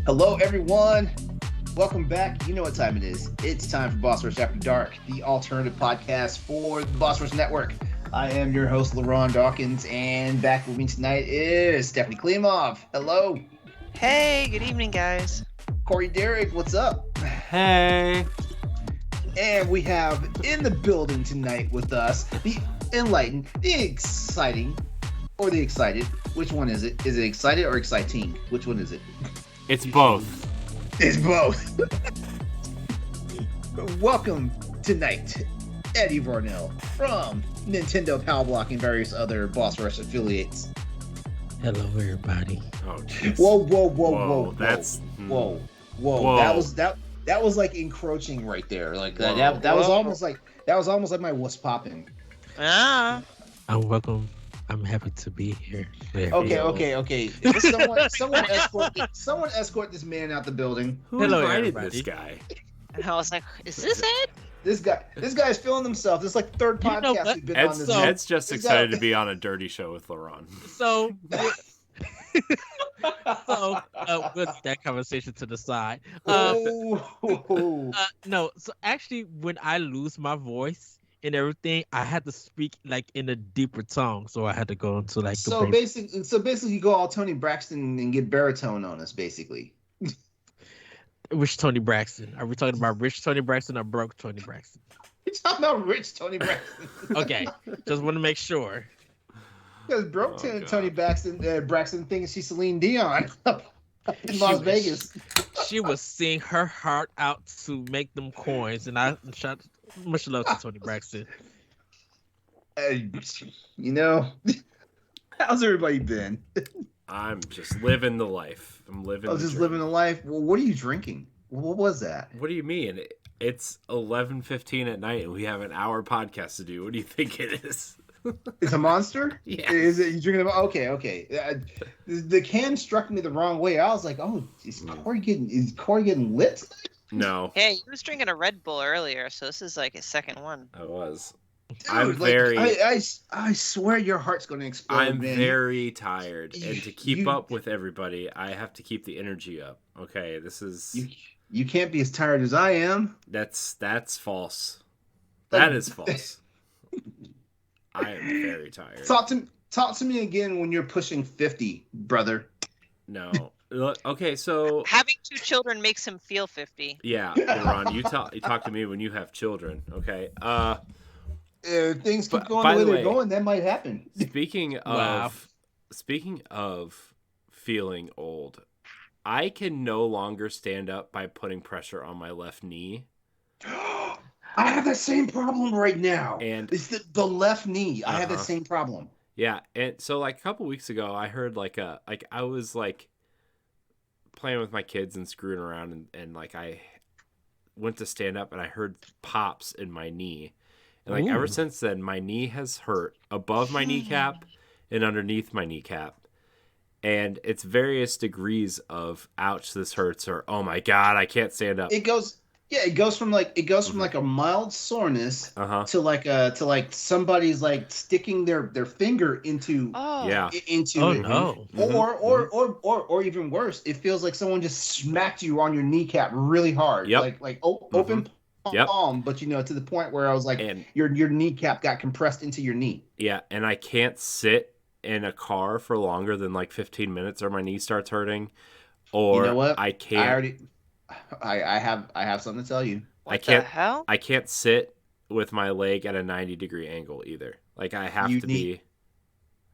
Hello, everyone. Welcome back. You know what time it is. It's time for Boss Rush After Dark, the alternative podcast for the Boss Rush Network. I am your host, LeRon Dawkins, and back with me tonight is Stephanie Klimov. Hello. Hey, good evening, guys. Corey Derrick, what's up? Hey. And we have in the building tonight with us the enlightened, the exciting, or the excited. Which one is it? Is it excited or exciting? Which one is it? It's both. It's both. Welcome tonight, Eddie Varnell from Nintendo Power Block and various other Boss Rush affiliates. Hello, everybody. Oh, jeez. Whoa. That's Whoa. Whoa. That was like encroaching right there. Like that was almost like my what's popping. Ah, Welcome. I'm happy to be here. Okay. Someone escort this man out the building. Who Hello, invited everybody. this guy? and I was like, is this it? This guy's feeling himself. This is like third You know podcast what? we've been Ed's, on this. Ed's just this excited guy- to be on a dirty show with LeRon. So, with that conversation to the side. No, so actually, when I lose my voice and everything, I had to speak like in a deeper tone. So I had to go into like the So basically, you go all Tony Braxton and get baritone on us, basically. Which Tony Braxton? Are we talking about rich Tony Braxton or broke Tony Braxton? You're talking about rich Tony Braxton. Okay, just want to make sure. Because broke Oh, Tony Braxton thinks she's Celine Dion in Las Vegas. She was seeing her heart out to make them coins, and I shot much love to Tony Braxton. How's everybody been? I'm just living the life. I'm living. I was the just dream. living a life. Well, what are you drinking? What was that? What do you mean? It's 11:15 at night, and we have an hour podcast to do. What do you think it is? It's a Monster? Yeah. Is it you drinking? Okay. The can struck me the wrong way. I was like, oh, is Corey getting lit? No, Hey, he was drinking a Red Bull earlier, so this is like his second one. I was. Dude, I'm like, very. I swear your heart's going to explode. I'm man. very tired, and to keep You- up with everybody, I have to keep the energy up. Okay, this is You can't be as tired as I am. that's false. That is false. I am very tired. Talk to me again when you're pushing 50, brother. No. Look, okay, so Having two children makes him feel 50. yeah, Ron, you talk to me when you have children. Okay. Things keep But, going by the way the they're way- going, that might happen. Speaking Wow. of feeling old, I can no longer stand up by putting pressure on my left knee. I have that same problem right now. And- it's the left knee. I have that Uh-huh. same problem. Yeah, and so like a couple weeks ago, I heard I was like playing with my kids and screwing around, and like I went to stand up and I heard pops in my knee, and like ever Ooh. since then, my knee has hurt above my kneecap and underneath my kneecap, and it's various degrees of ouch, this hurts, or oh my god, I can't stand up. It goes from like a mild soreness to like somebody's like sticking their finger into Oh, Yeah. into Oh it. no! Or even worse, it feels like someone just smacked you on your kneecap really hard. Yep. Like open Yep. palm, but to the point where I was like, And your kneecap got compressed into your knee. yeah, and I can't sit in a car for longer than like 15 minutes, or my knee starts hurting. Or You know what? I can't. I have something to tell you. what I can't- the hell? I can't sit with my leg at a 90-degree angle either. Like I have You to need- be.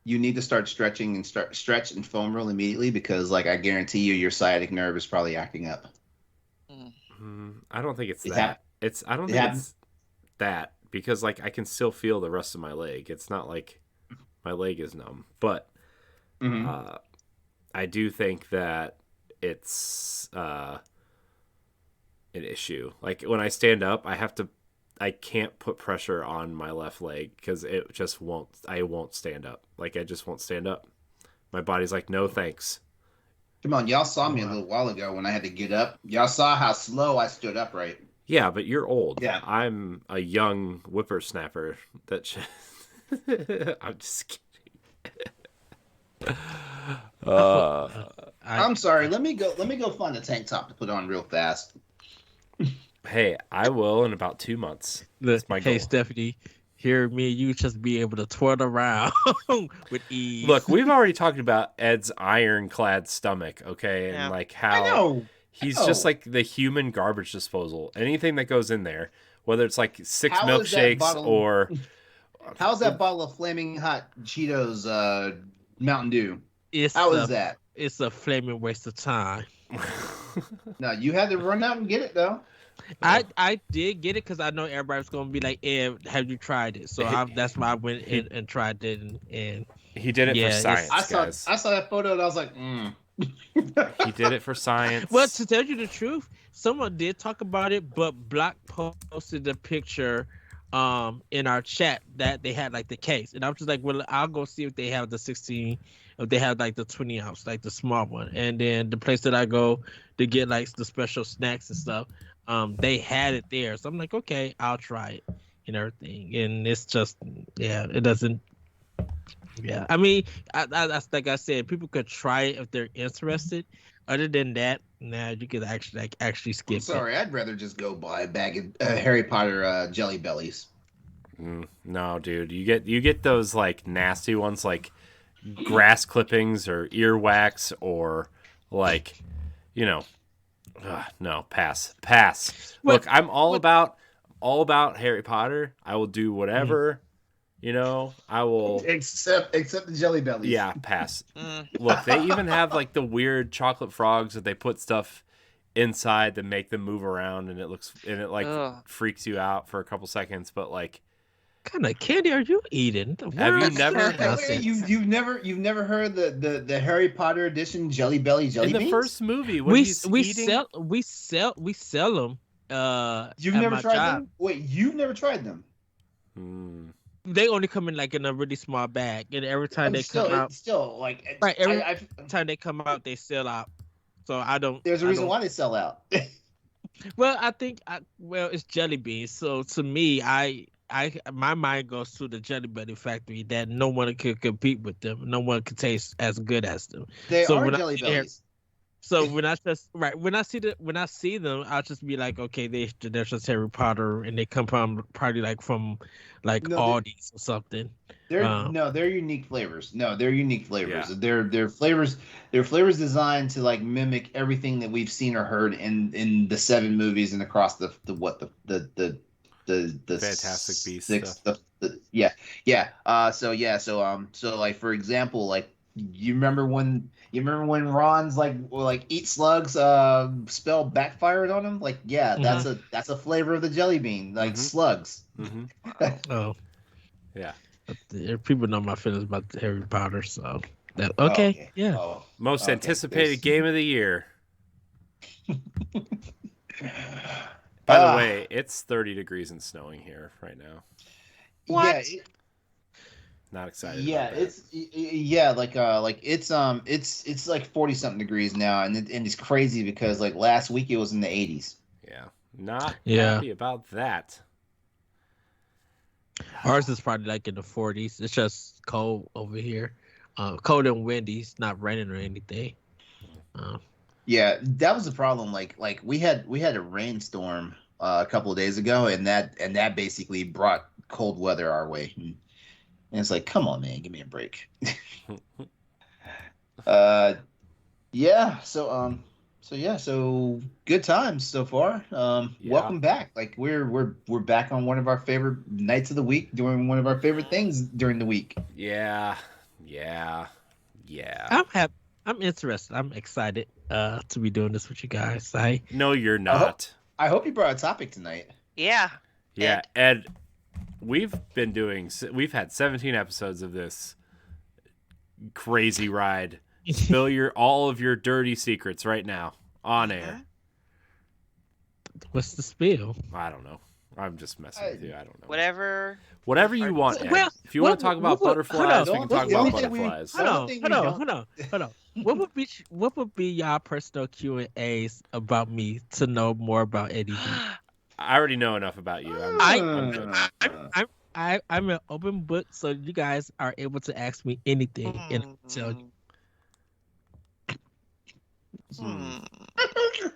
You need to start stretching and stretch and foam roll immediately because like I guarantee you your sciatic nerve is probably acting up. I don't think it's It that. hap- I don't it think hap- it's that, because like I can still feel the rest of my leg. It's not like my leg is numb, but Mhm. I do think that it's an issue. Like when I stand up, I can't put pressure on my left leg because it just won't. I won't stand up. Like I just won't stand up. My body's like, no thanks. Come on, y'all saw me a little while ago when I had to get up. Y'all saw how slow I stood upright. Yeah, but you're old. Yeah. I'm a young whippersnapper. I'm just kidding. I'm sorry. Let me go find a tank top to put on real fast. Hey, I will in about 2 months. Look, That's my hey goal. Stephanie, hear me and you just be able to twirl around with ease. Look, we've already talked about Ed's ironclad stomach, okay, and Yeah. like I how know. he's I just know. like the human garbage disposal. Anything that goes in there, whether it's like 6 How is that milkshakes bottle? or How's that bottle of flaming hot Cheetos Mountain Dew? it's How is a that? it's a flaming waste of time. No, you had to run out and get it though. I did get it because I know everybody's gonna be like, "Ed, have you tried it?" So that's why I went in and tried it, and he did it for Yeah, it's- science, guys. I saw that photo and I was like, He did it for science. well, to tell you the truth, someone did talk about it, but Block posted the picture in our chat that they had like the case, and I'm just like, well, I'll go see if they have the 16, if they have like the 20 ounce, like the small one. And then the place that I go to get like the special snacks and stuff, they had it there, so I'm like, okay, I'll try it and everything. And it's just, yeah, it doesn't. Yeah, I mean, that's like I said, people could try it if they're interested. Other than that, nah, you could actually skip I'm sorry, it. I'd rather just go buy a bag of Harry Potter Jelly Bellies. No, dude, you get those like nasty ones, like grass clippings or earwax or like, no, pass. What- Look, I'm all about Harry Potter. I will do whatever. I will. Except the Jelly Bellies. Yeah, pass. Mm. Look, they even have like the weird chocolate frogs that they put stuff inside that make them move around, and it like Ugh. freaks you out for a couple seconds. But like, kind of candy are you eating? Have you What's never- that Wait, nonsense? you've never heard the Harry Potter edition Jelly Belly jelly in the beans? first movie, when we he's we eating, sell them. You've at never my tried job. them? Wait, you've never tried them? They only come in like in a really small bag, and every time they come out, Still like right? Every I've, time they come out, they sell out. So I don't. there's a I reason don't- why they sell out. Well, I think it's jelly beans. So to me, my mind goes to the Jelly Belly factory that no one could compete with them. No one could taste as good as them. They So are when I Jelly see Harry- Bellies. So when I see them, I'll just be like, okay, they're just Harry Potter, and they come from probably from No, Aldi's or something. They're unique flavors. No, they're unique flavors. Yeah. They're flavors. They're flavors designed to like mimic everything that we've seen or heard in the 7 movies and across the Fantastic Beasts 6 stuff. So like for example, like you remember when Ron's like eat slugs spell backfired on him? Like that's a flavor of the jelly bean, like slugs. Oh, Yeah. people know my feelings about Harry Potter, so that Oh, okay, yeah. Oh, Most okay, anticipated there's- game of the year. By the way, it's 30 degrees and snowing here right now. What? Yeah, Not excited. yeah, about that. it's like 40 something degrees now, and it's crazy because like last week it was in the 80s. Yeah. Not Yeah. happy about that. Ours is probably like in the 40s. It's just cold over here. Cold and windy. It's not raining or anything. Yeah, that was the problem. Like we had a rainstorm a couple of days ago, and that basically brought cold weather our way. And it's like, come on, man, give me a break. Yeah. So good times so far. Welcome back. Like we're back on one of our favorite nights of the week, doing one of our favorite things during the week. Yeah. I'm happy. I'm interested. I'm excited to be doing this with you guys. No, you're not. I hope you brought a topic tonight. Yeah. Yeah, Ed, we've had 17 episodes of this crazy ride. Spill all of your dirty secrets right now on air. What's the spiel? I don't know. I'm just messing with you. I don't know. Whatever. Whatever you want, Ed. Well, if you want to talk about butterflies, we can talk the about only thing butterflies. Hold on. What would be y'all personal Q&As about me to know more about Eddie B? I already know enough about you. I'm good. I'm an open book, so you guys are able to ask me anything, and I'll tell you.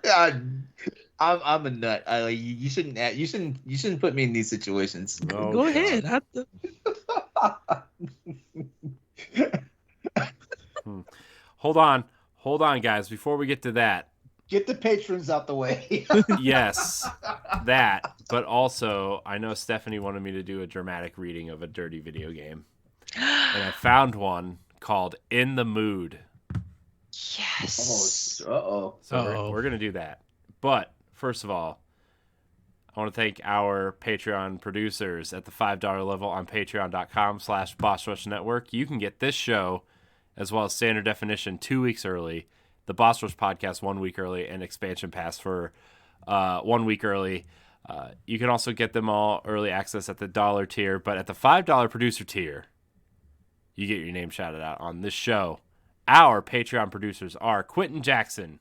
God, I'm a nut. You shouldn't put me in these situations. Oh, Go God. ahead. Hold on, guys. Before we get to that, Get the patrons out the way. yes, that. But also, I know Stephanie wanted me to do a dramatic reading of a dirty video game, and I found one called "In the Mood." Yes. Uh-oh. So we're gonna do that. But first of all, I want to thank our Patreon producers at the $5 level on patreon.com/BossRushNetwork. You can get this show as well as Standard Definition 2 weeks early, the Boss Rush podcast 1 week early, and Expansion Pass for 1 week early. You can also get them all early access at the $1 tier, but at the $5 producer tier, you get your name shouted out on this show. Our Patreon producers are Quentin Jackson,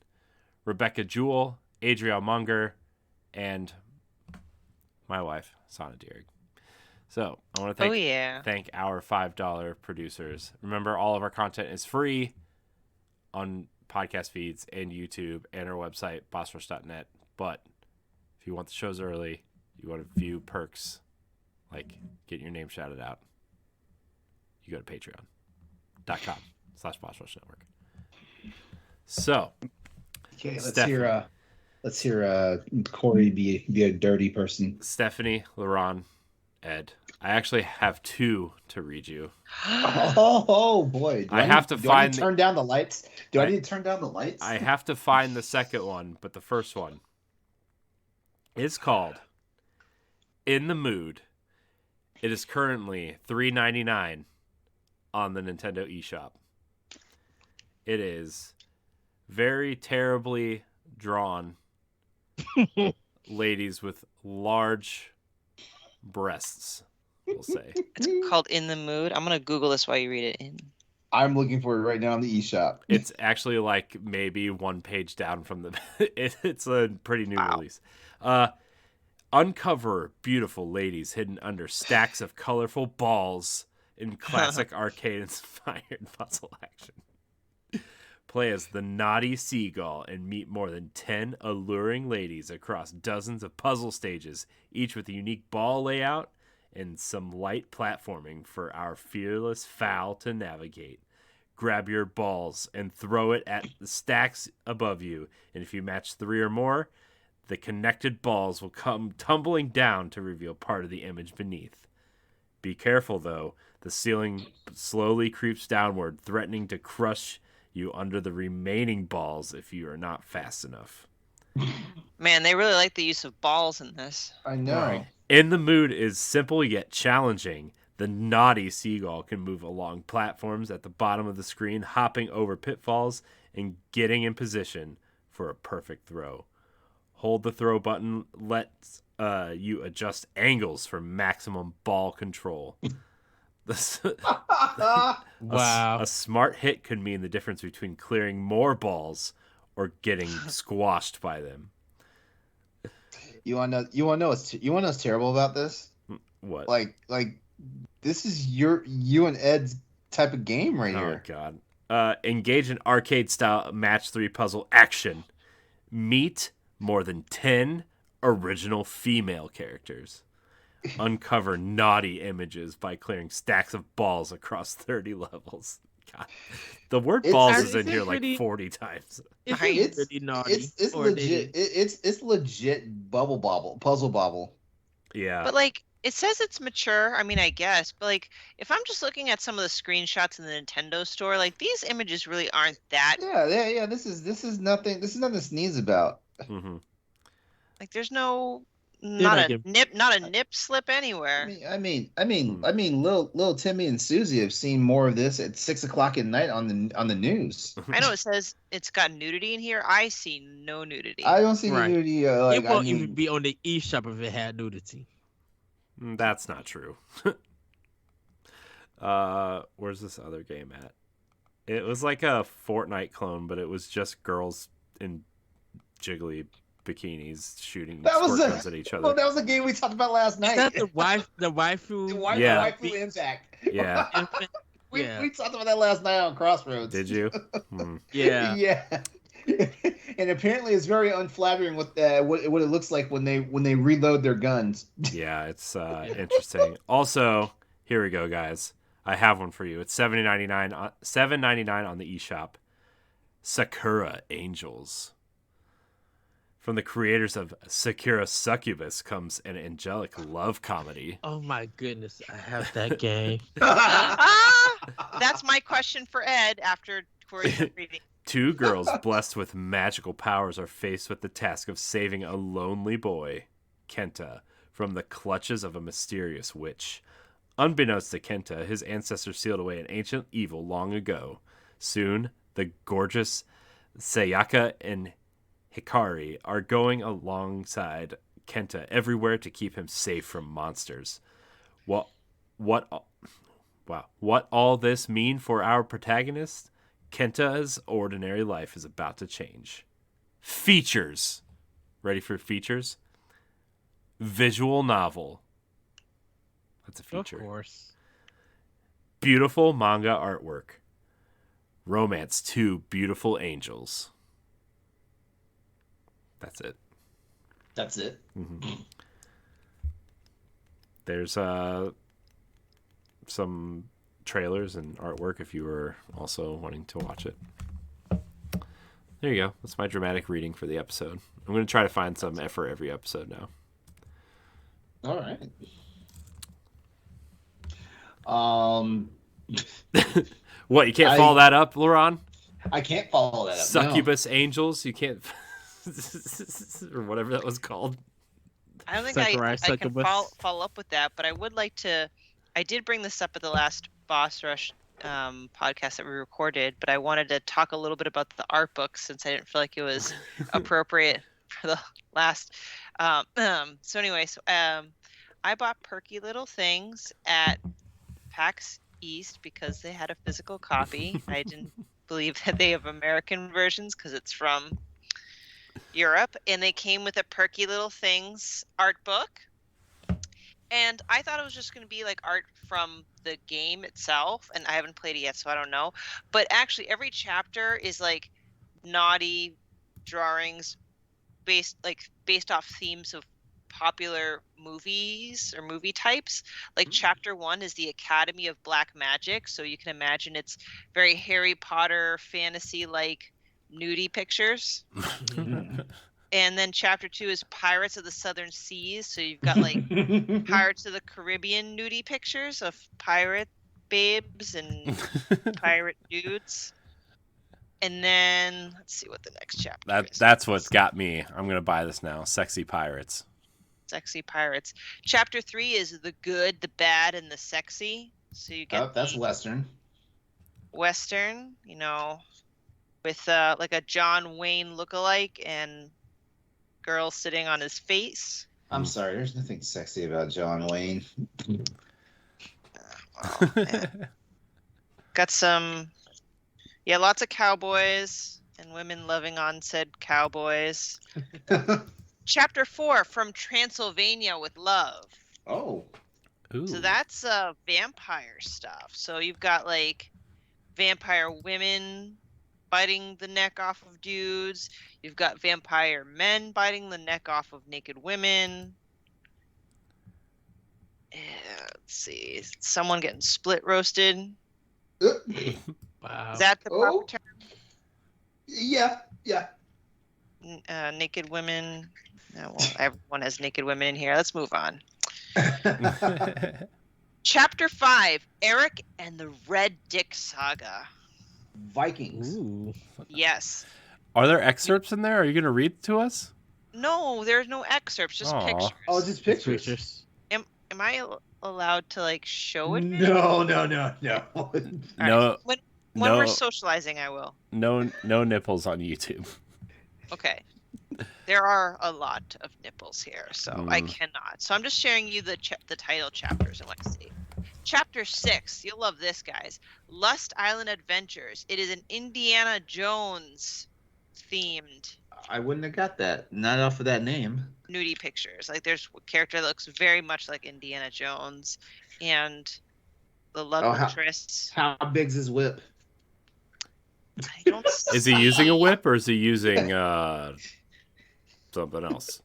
Rebecca Jewell, Adriel Munger, and my wife, Sana Dierig. So I want to thank our $5 producers. Remember, all of our content is free on podcast feeds and YouTube and our website, bossrush.net. But if you want the shows early, you want to view perks like getting your name shouted out, you go to patreon.com/bossrushnetwork. So, okay, let's hear Corey be a dirty person. Stephanie, LeRon, Ed. I actually have two to read you. Oh boy! I need to turn down the lights? I need to turn down the lights? I have to find the second one, but the first one is called "In the Mood." It is currently $3.99 on the Nintendo eShop. It is very terribly drawn ladies with large breasts, we'll say. It's called In the Mood. I'm going to Google this while you read it. I'm looking for it right now on the eShop. It's actually like maybe one page down from the... It's a pretty new release. Uncover beautiful ladies hidden under stacks of colorful balls in classic arcade-inspired puzzle action. Play as the naughty seagull and meet more than 10 alluring ladies across dozens of puzzle stages, each with a unique ball layout and some light platforming for our fearless fowl to navigate. Grab your balls and throw it at the stacks above you, and if you match 3 or more, the connected balls will come tumbling down to reveal part of the image beneath. Be careful, though. The ceiling slowly creeps downward, threatening to crush you under the remaining balls if you are not fast enough. Man, they really like the use of balls in this. I know. Right. In the Mood is simple yet challenging. The naughty seagull can move along platforms at the bottom of the screen, hopping over pitfalls and getting in position for a perfect throw. Hold the throw button lets you adjust angles for maximum ball control. Wow. A smart hit could mean the difference between clearing more balls or getting squashed by them. You want to know what's terrible about this? What? Like this is you and Ed's type of game right here. Oh God. Engage in arcade style match 3 puzzle action. Meet more than 10 original female characters. Uncover naughty images by clearing stacks of balls across 30 levels. God. The word balls is in here like 40 times. It's really naughty. It's legit. It's legit puzzle bobble. Yeah. But like, it says it's mature. I mean, I guess, but like, if I'm just looking at some of the screenshots in the Nintendo store, like these images really aren't that. Yeah. This is nothing. This is nothing to sneeze about. Mm-hmm. Like, there's not a nip slip anywhere. I mean, little Timmy and Susie have seen more of this at 6 o'clock at night on the news. I know it says it's got nudity in here. I see no nudity. I don't see any nudity. It won't even be on the eShop if it had nudity. That's not true. Where's this other game at? It was like a Fortnite clone, but it was just girls in jiggly bikinis shooting squirt guns at each other. Oh, that was the game we talked about last night. Is that the waifu? The waifu impact. Yeah. We talked about that last night on Crossroads. Did you? Yeah. Yeah. And apparently, it's very unflattering what it looks like when they reload their guns. Yeah, it's interesting. Also, here we go, guys. I have one for you. It's $7.99 on the eShop. Sakura Angels. From the creators of Sakura Succubus comes an angelic love comedy. Oh my goodness, I have that game. That's my question for Ed after Corey's reading. Two girls blessed with magical powers are faced with the task of saving a lonely boy, Kenta, from the clutches of a mysterious witch. Unbeknownst to Kenta, his ancestors sealed away an ancient evil long ago. Soon, the gorgeous Sayaka and Hikari are going alongside Kenta everywhere to keep him safe from monsters. What all this mean for our protagonist? Kenta's ordinary life is about to change. Features. Ready for features? Visual novel. That's a feature. Of course. Beautiful manga artwork. Romance 2 beautiful angels. That's it. That's it. Mm-hmm. There's some trailers and artwork if you were also wanting to watch it. There you go. That's my dramatic reading for the episode. I'm going to try to find some for every episode now. All right. What, you can't follow that up, LeRon? I can't follow that up. Succubus Angels? You can't... or whatever that was called. I don't think Sakurai I can Succubus. follow up with that, but I would like to. I did bring this up at the last Boss Rush podcast that we recorded, but I wanted to talk a little bit about the art book since I didn't feel like it was appropriate for the last. So anyway, I bought Perky Little Things at PAX East because they had a physical copy. I didn't believe that they have American versions because it's from Europe, and they came with a Perky Little Things art book, and I thought it was just going to be like art from the game itself, and I haven't played it yet, so I don't know, but actually every chapter is like naughty drawings based off themes of popular movies or movie types. Like chapter 1 is the Academy of Black Magic, so you can imagine it's very Harry Potter fantasy like nudie pictures. And then chapter 2 is Pirates of the Southern Seas, so you've got like Pirates of the Caribbean nudie pictures of pirate babes and pirate dudes. And then let's see what the next chapter is. That's what's got me. I'm gonna buy this now. Sexy pirates. Sexy pirates. Chapter 3 is the good, the bad, and the sexy. So you get that's Western. Western, you know, with like a John Wayne lookalike and girl sitting on his face. I'm sorry, there's nothing sexy about John Wayne. Got some, lots of cowboys and women loving on said cowboys. Chapter 4, From Transylvania with Love. Oh. Ooh. So that's vampire stuff. So you've got like vampire women biting the neck off of dudes. You've got vampire men biting the neck off of naked women. Let's see. Someone getting split roasted. Wow. Is that the proper term? Yeah. Naked women. No, well, everyone has naked women in here. Let's move on. Chapter 5, Eric and the Red Dick Saga. Vikings. Ooh. Yes. Are there excerpts in there? Are you going to read to us? No, there's no excerpts, just Aw. pictures. Oh, just pictures. Am I allowed to like show it? No. No. When No. we're socializing, I will. No nipples on YouTube. Okay. There are a lot of nipples here, so I Mm. cannot. So I'm just sharing you the title chapters and let's see. Chapter 6, you'll love this, guys. Lust Island Adventures. It is an Indiana Jones themed I wouldn't have got that. Not off of that name. nudie pictures. Like there's a character that looks very much like Indiana Jones and the love interest. How big's his whip? I don't. Is he using a whip or is he using something else? Something else.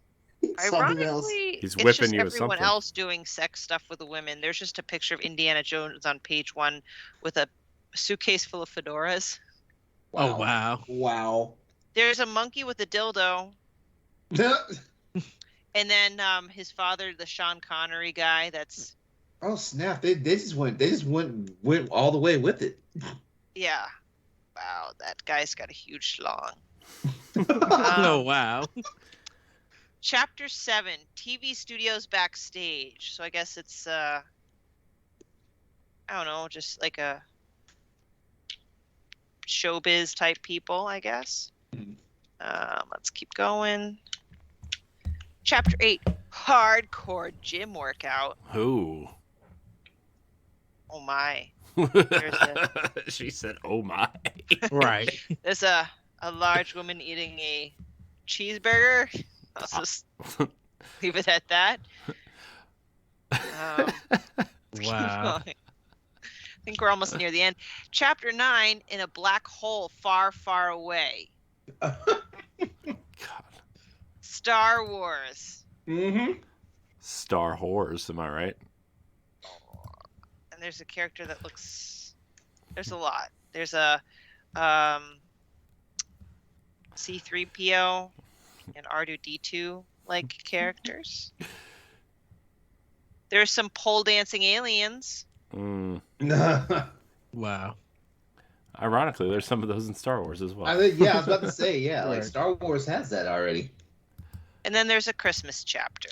Ironically, He's it's whipping just you with everyone something. else doing sex stuff with the women. There's just a picture of Indiana Jones on page 1 with a suitcase full of fedoras. Oh, wow. Wow. There's a monkey with a dildo, and then his father, the Sean Connery guy. That's Oh snap! They just went all the way with it. yeah. Wow, that guy's got a huge schlong. Oh, wow. Chapter 7, TV studios backstage. So I guess it's I don't know, just like a showbiz type people, I guess. Let's keep going. Chapter 8, hardcore gym workout. Ooh. Oh my. She said, "Oh my." Right. There's a large woman eating a cheeseburger. I'll just leave it at that. Wow. I think we're almost near the end. Chapter 9, in a black hole far, far away. God. Star Wars. Mm-hmm. Star whores, am I right? And there's a character that looks... There's a lot. There's a C-3PO and R2-D2 like characters. There's some pole dancing aliens. Wow. Ironically, there's some of those in Star Wars as well. I think, yeah, I was about to say, yeah, like Right. Star Wars has that already. And then there's a Christmas chapter.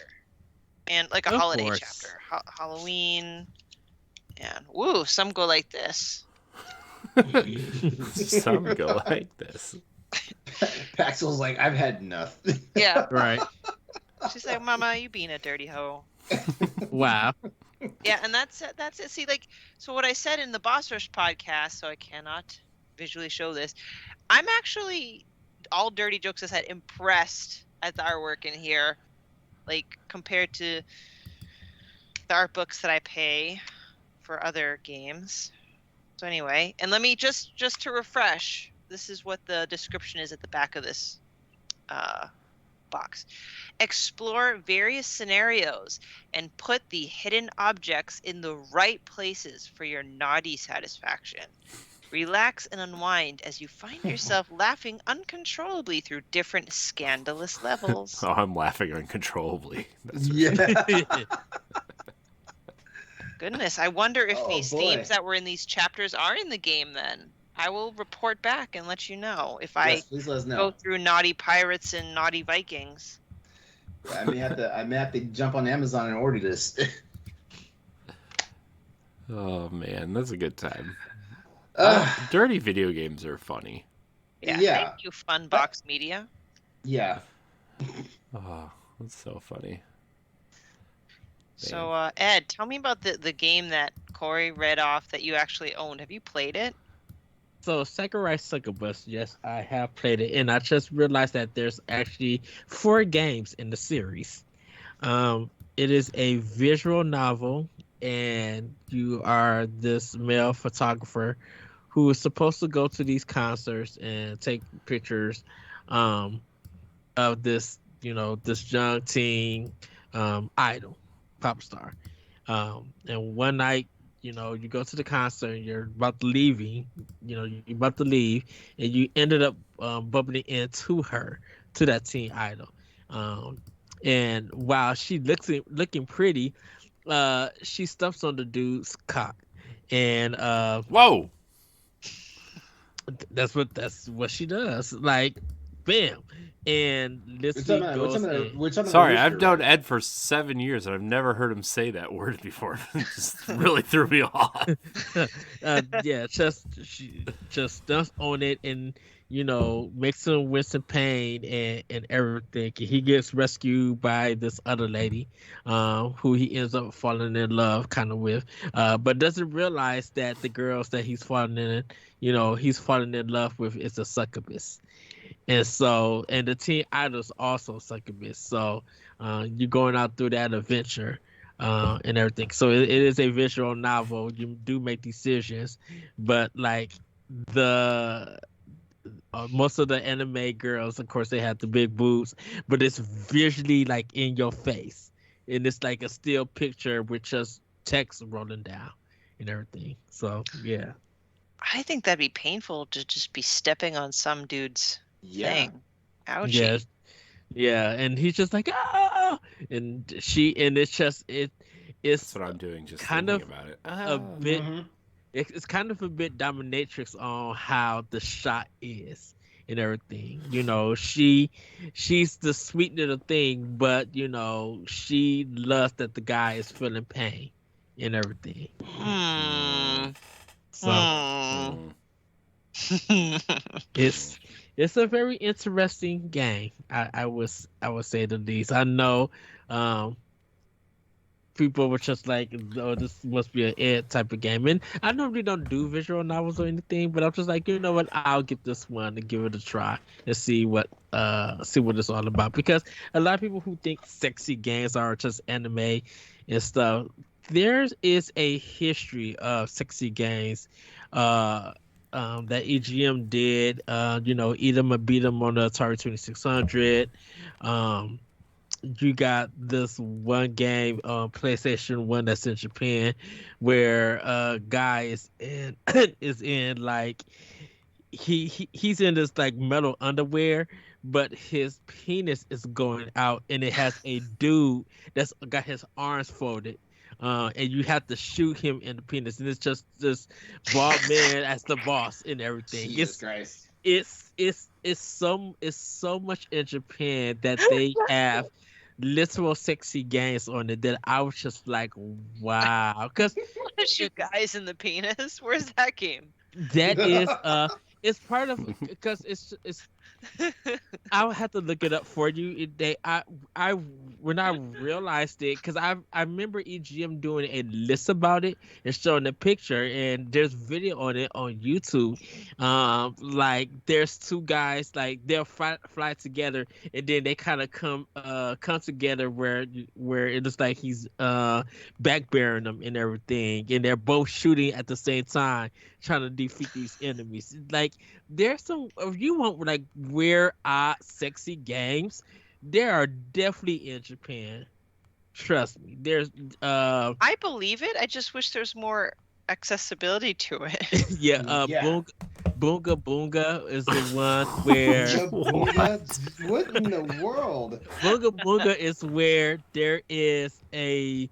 And like a Of holiday course. chapter. Halloween. And woo, some go like this. Some go like this. Paxel's like, I've had enough. Yeah. Right. She's like, Mama, you being a dirty hoe. Wow. Yeah, and that's it. See, like, so what I said in the Boss Rush podcast, so I cannot visually show this. I'm actually, all dirty jokes aside, impressed at the artwork in here, like compared to the art books that I pay for other games. So anyway, and let me just to refresh, this is what the description is at the back of this box. Explore various scenarios and put the hidden objects in the right places for your naughty satisfaction. Relax and unwind as you find yourself laughing uncontrollably through different scandalous levels. Oh, I'm laughing uncontrollably. That's Yeah. Goodness, I wonder if Oh, these boy. themes that were in these chapters are in the game then. I will report back and let you know if Yes, please let us I know. go through naughty pirates and naughty Vikings. I may have to jump on Amazon and order this. Oh man, that's a good time. Uh, Dirty video games are funny. Yeah, Yeah. thank you, Funbox Media. yeah. Oh, that's so funny. So, Ed, tell me about the game that Corey read off that you actually owned. Have you played it? So Sakurai Succubus, yes, I have played it, and I just realized that there's actually 4 games in the series. It is a visual novel, and you are this male photographer who is supposed to go to these concerts and take pictures of this, this young teen idol, pop star. And one night, you go to the concert and you're about to leave, you're about to leave, and you ended up bumping into her, to that teen idol. And while she looking pretty, she stuffs on the dude's cock. And Whoa! that's what she does. Like, bam. And this We're week talking goes about- in. we're talking Sorry, about I've Rooster, known right? Ed for 7 years and I've never heard him say that word before. It just really threw me off. Yeah, she just stunts on it and makes him with some pain and everything. He gets rescued by this other lady, who he ends up falling in love kind of with, but doesn't realize that the girls that he's falling in love with is a succubus. And so, and the teen idol's also succubus. So, you're going out through that adventure, and everything. So it is a visual novel. You do make decisions, but like the most of the anime girls, of course, they have the big boobs, but it's visually like in your face, and it's like a still picture with just text rolling down and everything. So yeah, I think that'd be painful to just be stepping on some dude's thing. Ouchie. yes, yeah, and he's just like ah, and it's just it's That's what I'm doing. Just kind thinking of about it. a bit. It's kind of a bit dominatrix on how the shot is and everything. She's the sweet little thing, but she loves that the guy is feeling pain and everything. So it's a very interesting game. I would say the least. I know people were just like, oh, this must be an Ed type of game. And I normally don't do visual novels or anything, but I'm just like, you know what? I'll get this one and give it a try and see what it's all about. Because a lot of people who think sexy games are just anime and stuff, there is a history of sexy games that EGM did. Eat 'em or beat 'em on the Atari 2600. You got this one game on PlayStation 1 that's in Japan where a guy is in is in like he's in this like metal underwear, but his penis is going out and it has a dude that's got his arms folded. And you have to shoot him in the penis, and it's just this bald man as the boss and everything. Jesus Christ. It's so much in Japan that they have literal sexy games on it that I was just like, wow, because Shoot guys in the penis. Where's that game? that is it's part of because it's I'll have to look it up for you. I when I realized it, because I remember EGM doing a list about it and showing the picture, and there's video on it on YouTube. Like there's two guys like they'll fly together, and then they kind of come together where it looks like he's back bearing them and everything, and they're both shooting at the same time trying to defeat these enemies. Like there's some, if you want like weird, odd, sexy games, there are definitely in Japan. Trust me. There's I believe it. I just wish there's more accessibility to it. yeah, Boonga Boonga is the one where What in the world? Boonga Boonga is where there is a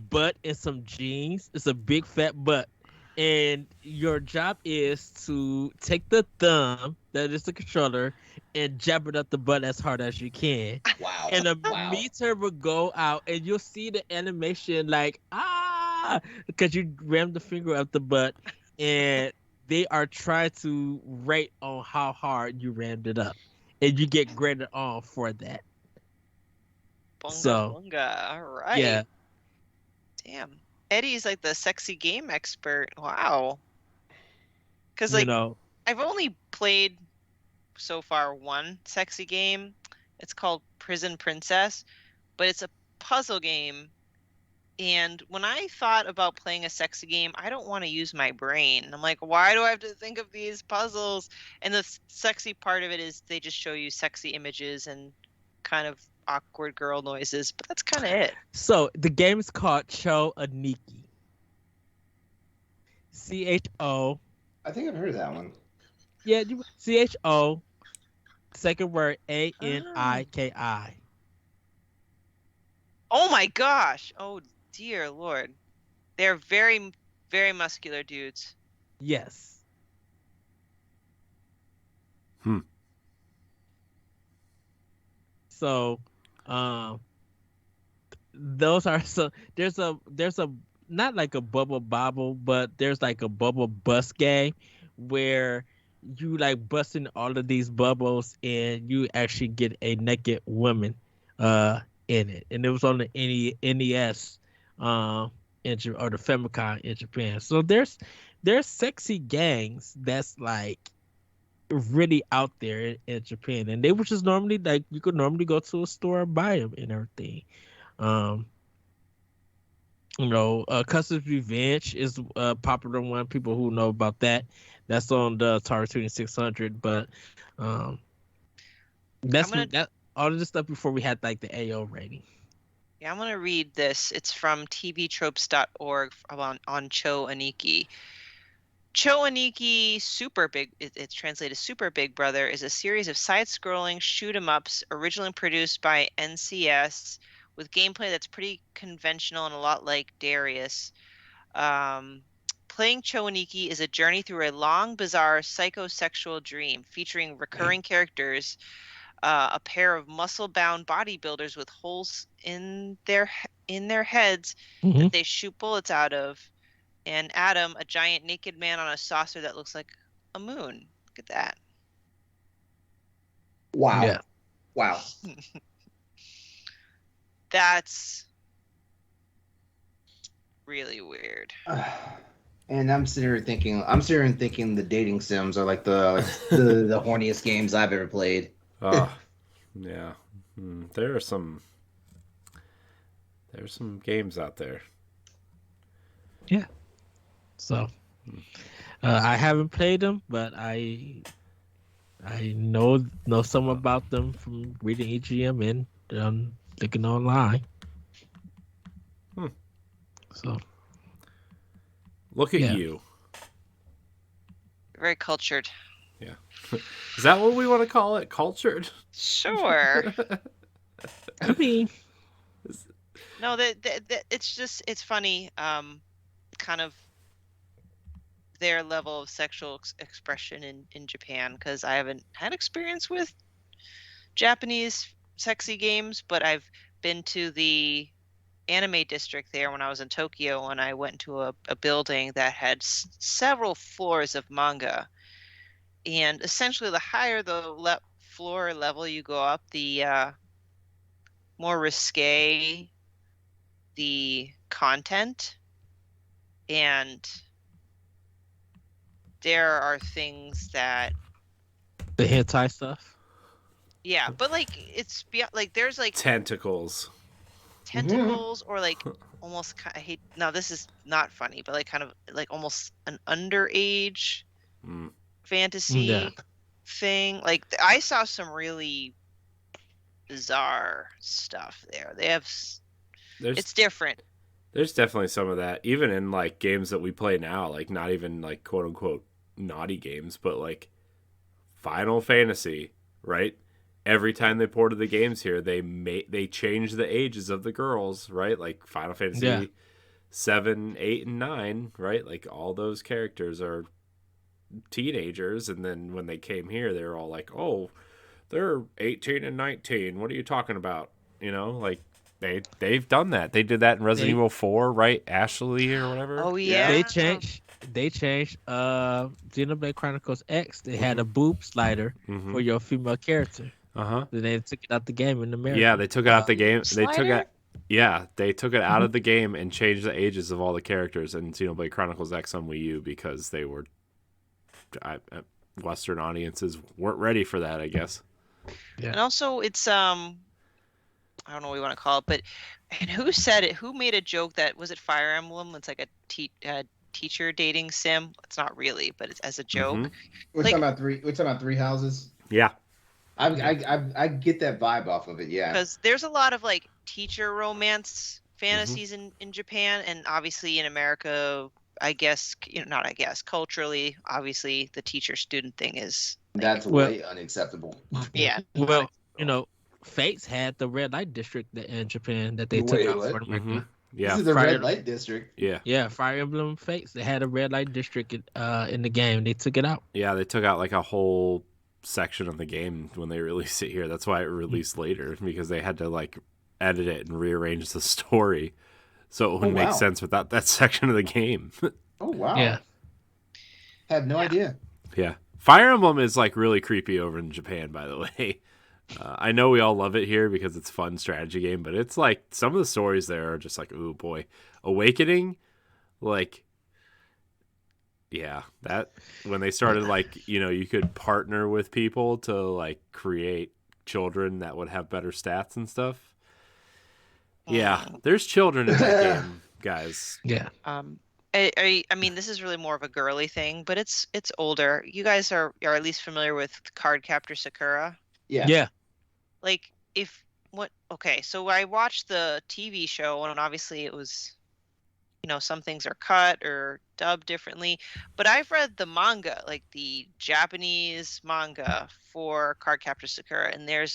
butt and some jeans. It's a big fat butt. And your job is to take the thumb, that is the controller, and jab it up the butt as hard as you can. Wow. And a meter will go out, and you'll see the animation like, because you ram the finger up the butt, and they are trying to rate on how hard you rammed it up. And you get graded on for that. Bunga. All right. Yeah. Damn. Eddie's like the sexy game expert. Wow. Because like I've only played so far one sexy game. It's called Prison Princess, but it's a puzzle game. And when I thought about playing a sexy game, I don't want to use my brain. I'm like, why do I have to think of these puzzles? And the sexy part of it is they just show you sexy images and kind of awkward girl noises, but that's kind of it. So the game is called Cho Aniki. CHO. I think I've heard of that one. Yeah, CHO. Second word ANIKI. Oh my gosh! Oh dear Lord, they're very, very muscular dudes. Yes. So, those are so. There's a not like a bubble bobble, but there's like a bubble bust game where you like busting all of these bubbles and you actually get a naked woman in it, and it was on the NES or the Famicom in Japan. So there's sexy games that's like really out there in Japan, and they were just normally like you could normally go to a store and buy them and everything. Custer's Revenge is a popular one. People who know about that, That's on the Atari 2600. But that's that all of this stuff before we had like the AO rating. Yeah, I'm gonna read this. It's from tvtropes.org on Cho Aniki. Cho Aniki Super Big, it's translated Super Big Brother, is a series of side-scrolling shoot-'em-ups originally produced by NCS with gameplay that's pretty conventional and a lot like Darius. Playing Cho Aniki is a journey through a long, bizarre, psychosexual dream featuring recurring characters, a pair of muscle-bound bodybuilders with holes in their heads that they shoot bullets out of, and Adam, a giant naked man on a saucer that looks like a moon. Look at that. Wow. Yeah. Wow. That's really weird. And I'm sitting here thinking the dating sims are like the horniest games I've ever played. Yeah. There's some games out there. Yeah. So I haven't played them, but I know some about them from reading EGM and looking online. So look at you. Very cultured. Yeah. Is that what we want to call it? Cultured? Sure. I mean, no, it's funny. Kind of their level of sexual expression in Japan, because I haven't had experience with Japanese sexy games, but I've been to the anime district there when I was in Tokyo, and I went to a building that had several floors of manga, and essentially the higher the floor level you go up, the more risque the content, and there are things that the hentai stuff. Yeah, but like it's beyond, like there's like tentacles or like almost, I hate, no, this is not funny, but like kind of like almost an underage fantasy thing. Like I saw some really bizarre stuff there. It's different. There's definitely some of that, even in like games that we play now, like not even like quote unquote naughty games, but like Final Fantasy, right? Every time they ported the games here, they changed the ages of the girls, right? Like Final Fantasy 7, 8, and 9, right? Like all those characters are teenagers, and then when they came here, they were all like, "Oh, they're 18 and 19. What are you talking about?" You know, like they've done that. They did that in Resident Evil 4, right? Ashley or whatever. Oh yeah. They changed Xenoblade Chronicles X. They had a boob slider for your female character. Then they took it out the game in America. Yeah, they took it out the game. Slider? They took it out of the game and changed the ages of all the characters in Xenoblade Chronicles X on Wii U because they were Western audiences weren't ready for that, I guess. Yeah. And also it's I don't know what we want to call it, but and who said it? Who made a joke that was it Fire Emblem? It's like a teacher dating sim. It's not really, but it's as a joke. We're talking about three houses. Yeah. I get that vibe off of it, yeah. Because there's a lot of like teacher romance fantasies in Japan, and obviously in America, I guess, culturally, obviously the teacher-student thing is like, that's way unacceptable. Yeah. Well, Fates had the red light district in Japan that they took out for America. Yeah. This is the red light district. Yeah. Yeah, Fire Emblem Fates. They had a red light district in the game. They took it out. Yeah, they took out like a whole section of the game when they released it here. That's why it released later, because they had to like edit it and rearrange the story so it would make sense without that section of the game. Oh wow. Yeah. Had no idea. Yeah. Fire Emblem is like really creepy over in Japan, by the way. I know we all love it here because it's a fun strategy game, but it's like some of the stories there are just like, ooh boy. Awakening, like, yeah, that when they started like, you could partner with people to like create children that would have better stats and stuff. Yeah, there's children in that game, guys. Yeah. I mean, this is really more of a girly thing, but it's older. You guys are at least familiar with Cardcaptor Sakura? Yeah. Yeah. Like, okay, so I watched the TV show, and obviously it was, some things are cut or dubbed differently, but I've read the manga, like the Japanese manga for Cardcaptor Sakura, and they're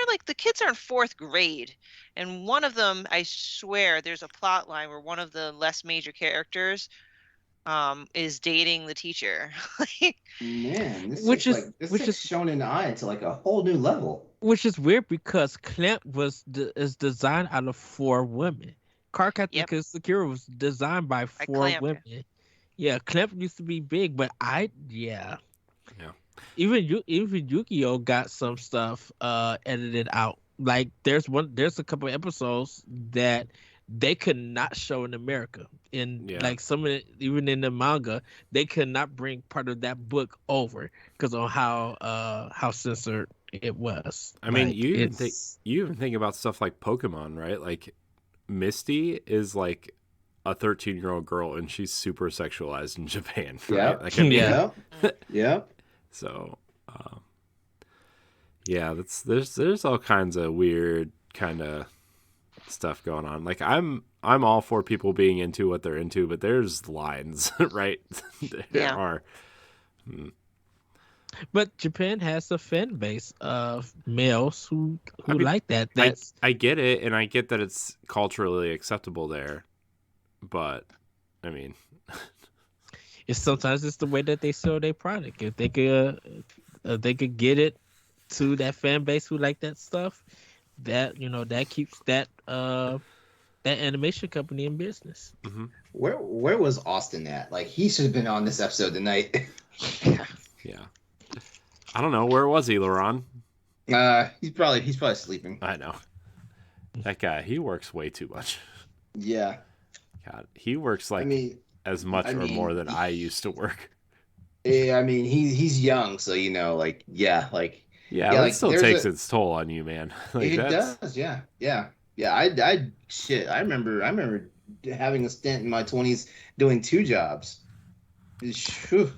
like, the kids are in fourth grade, and one of them, I swear, there's a plot line where one of the less major characters is dating the teacher. Like, Man, this Which takes is- like this which takes is- Shonen Ai to like a whole new level. Which is weird because Clamp is designed out of 4 women. Cardcaptor Yep. Sakura was designed by 4 Clamp. women. Yeah, Clamp used to be big, but Yeah. even Yu-Gi-Oh got some stuff edited out. Like there's a couple of episodes that they could not show in America. And Yeah. like some of it, even in the manga, they could not bring part of that book over because of how censored it was. I mean, Like, you it's- even think about stuff like Pokemon, right? Like Misty is like a 13-year-old girl, and she's super sexualized in Japan, right? Yeah. Like, I mean, Yeah. Yeah. So, yeah, there's all kinds of weird kind of stuff going on. Like I'm all for people being into what they're into, but there's lines, right? There Yeah. are. But Japan has a fan base of males who I mean, like that. That's I get it, and I get that it's culturally acceptable there, but I mean, it's sometimes it's the way that they sell their product. If they could get it to that fan base who like that stuff, that that keeps that animation company in business. Where was Austin at? Like he should have been on this episode tonight. yeah. I don't know, where was he, LeRon? He's probably sleeping. I know that guy. He works way too much. Yeah. God, he works like as much or more than I used to work. I mean, he's young, so Yeah, like it still takes its toll on you, man. Like, it does. Yeah. I remember having a stint in my 20s doing 2 jobs. Phew.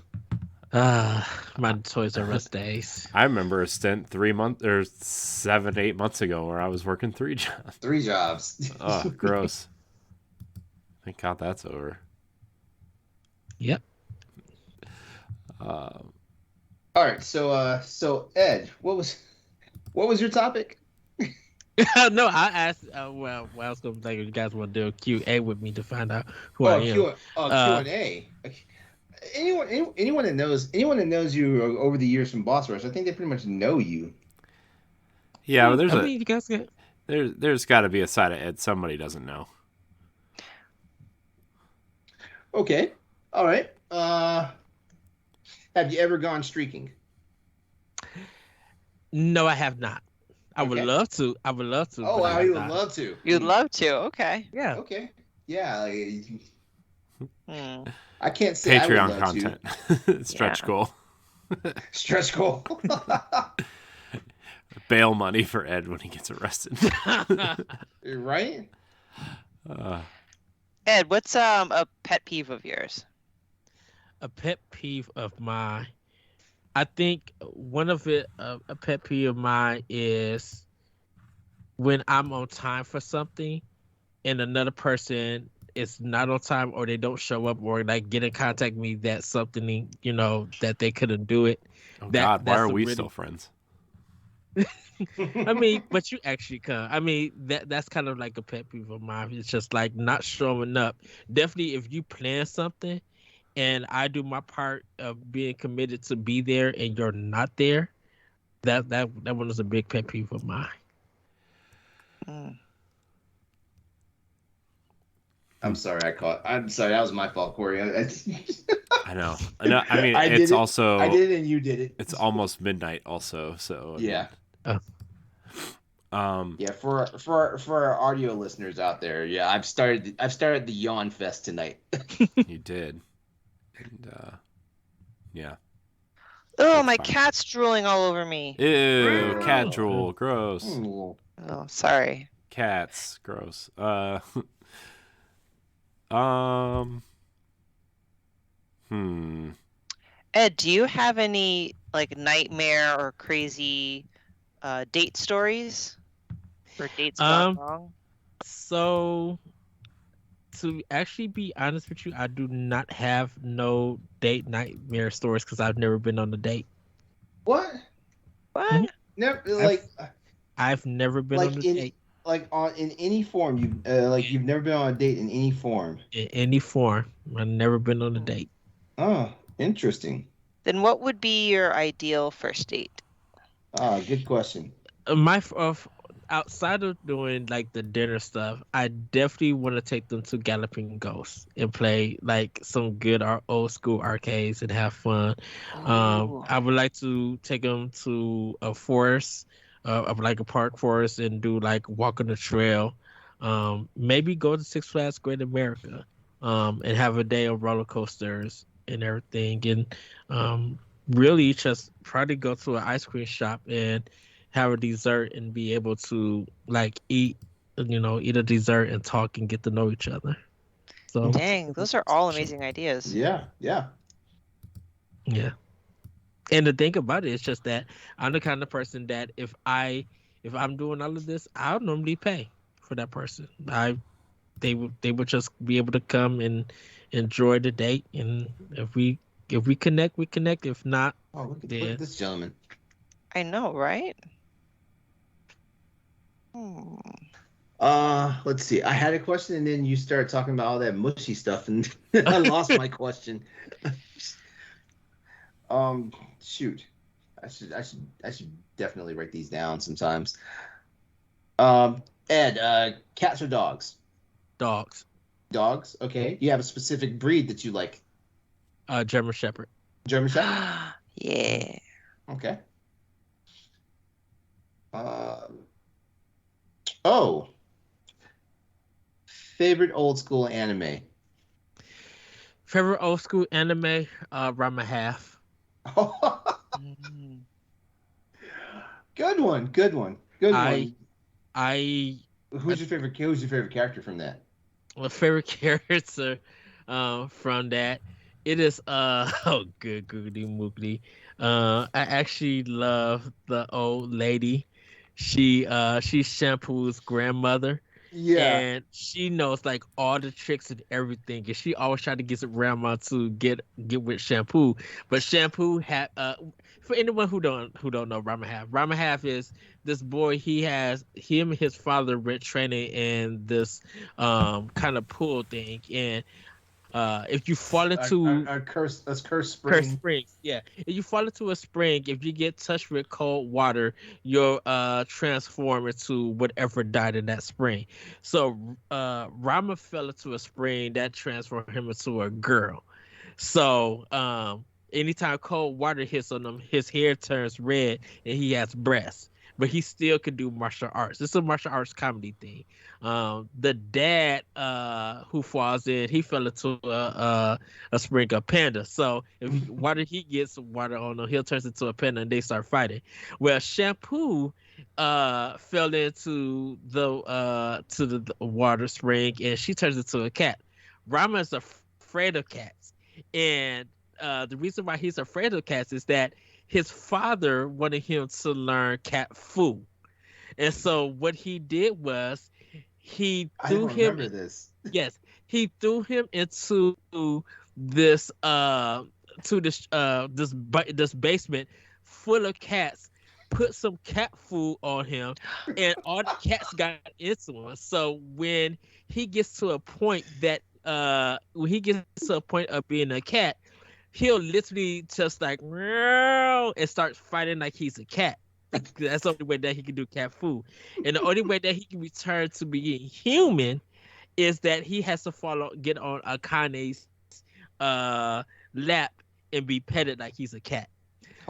My Toys R Us days. I remember a stint 7, 8 months ago where I was working 3 jobs. 3 jobs. Oh, gross. Thank God that's over. Yep. All right, so Ed, what was your topic? No, I asked. Well, I was gonna think if you guys want to do a Q&A with me to find out who I am. Q&A. Anyone that knows you over the years from Boss Rush, I think they pretty much know you. Yeah, but you guys get. there's got to be a side of Ed somebody doesn't know. Okay. All right. Have you ever gone streaking? No, I have not. I would Okay. love to. Oh, but I wow, have you would not. love to. You'd love to. Okay. Yeah. Okay. Yeah. Hmm. I can't say I would Patreon love to. content. Stretch Yeah. goal. Stretch goal. Bail money for Ed when he gets arrested. Right? Ed, what's a pet peeve of yours? A pet peeve of mine. I think one of it, a pet peeve of mine is when I'm on time for something and another person is not on time or they don't show up or like get in contact with me that something, that they couldn't do it. Oh That- God, why that's are a we really- still friends? I mean, but you actually come. I mean, that's kind of like a pet peeve of mine. It's just like not showing up. Definitely, if you plan something, and I do my part of being committed to be there, and you're not there, that one is a big pet peeve of mine. Hmm. I'm sorry, I'm sorry, that was my fault, Corey. I know. I mean, I did it's it. also I did it and you did it. it's almost midnight, also. So Yeah. Um. Yeah, for our audio listeners out there, yeah, I've started the yawn fest tonight. You did. And yeah. Oh, That's my fine. cat's drooling all over me. Ew, cat drool, gross. Ooh. Oh, sorry. Cats, gross. Ed, do you have any like nightmare or crazy date stories or dates gone wrong? So to actually be honest with you, I do not have no date nightmare stories because I've never been on a date. What? What? Never I've never been on a date in any form. You've never been on a date in any form. in any form. I've never been on a date. Oh, interesting. Then what would be your ideal first date? Good question. My outside of doing like the dinner stuff, I definitely want to take them to Galloping Ghost and play like some good old school arcades and have fun. Ooh. I would like to take them to a forest, of like a park forest, and do like walk on the trail. Maybe go to Six Flags Great America, and have a day of roller coasters and everything, and really just probably go to an ice cream shop and have a dessert and be able to like eat a dessert and talk and get to know each other. So Dang, those are all amazing ideas. Yeah. And the thing about it is just that I'm the kind of person that if I'm doing all of this, I'll normally pay for that person. They would just be able to come and enjoy the date, and if we connect, we connect. If not, look at this gentleman. I know, right? Let's see. I had a question, and then you started talking about all that mushy stuff, and I lost my question. Shoot. I should definitely write these down sometimes. Ed, cats or dogs? Dogs. Dogs. Okay. You have a specific breed that you like? German Shepherd. German Shepherd. Yeah. Okay. Favorite old school anime? Favorite old school anime? Rama Half. Good one. Who's your favorite character from that? My favorite character from that, it is oh good googly moogly. I actually love the old lady. She's Shampoo's grandmother. Yeah. And she knows like all the tricks and everything, and she always tried to get grandma to get with Shampoo. But Shampoo had for anyone who don't know Rama Half is this boy. Him and his father went training in this kind of pool thing, and if you fall into a cursed spring. Yeah. If you fall into a spring, if you get touched with cold water, you'll transform into whatever died in that spring. So Rama fell into a spring that transformed him into a girl. So anytime cold water hits on him, his hair turns red and he has breasts. But he still could do martial arts. This is a martial arts comedy thing. The dad who falls in, he fell into a spring of panda. So if he gets water on him, he'll turn into a panda and they start fighting. Well, Shampoo fell into the water spring and she turns into a cat. Rama is afraid of cats, and the reason why he's afraid of cats is that his father wanted him to learn cat fu. And so what he did was he threw him this. Yes, he threw him into this this basement full of cats, put some cat food on him, and all the cats got into him. So when he gets to a point of being a cat, he'll literally just like and start fighting like he's a cat. That's the only way that he can do cat food. And the only way that he can return to being human is that he has to get on Akane's lap and be petted like he's a cat.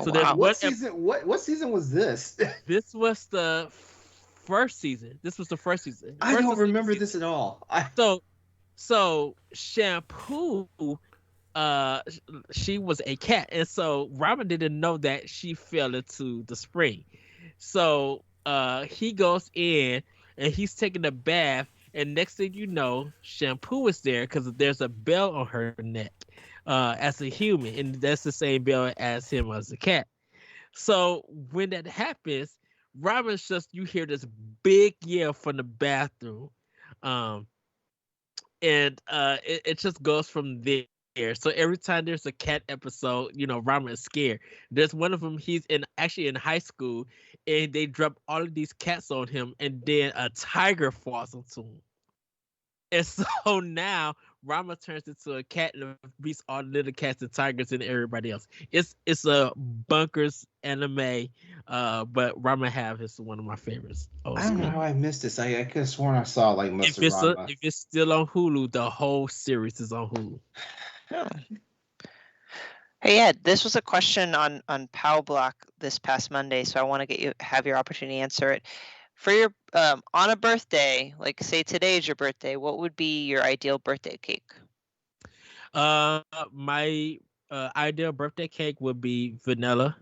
So wow. What season was this? This was the first season. I don't remember this at all. So Shampoo, she was a cat, and so Robin didn't know that she fell into the spring. So he goes in and he's taking a bath, And next thing you know, Shampoo is there because there's a bell on her neck as a human, and that's the same bell as him as a cat. So when that happens, Robin's just you hear this big yell from the bathroom, um, and it just goes from there. So every time there's a cat episode, Robin is scared. There's one of them. He's actually in high school, and they drop all of these cats on him, and then a tiger falls onto him. And so now Rama turns into a cat and beats all the little cats and tigers and everybody else. It's a bunkers anime, but Rama have is one of my favorites. I don't know how I missed this. I could have sworn I saw like most If of Rama. if it's still on Hulu, the whole series is on Hulu. Oh. Hey Ed, this was a question on POW Block this past Monday, so I want to have your opportunity to answer it. For your on a birthday, like say today is your birthday, what would be your ideal birthday cake? My ideal birthday cake would be vanilla,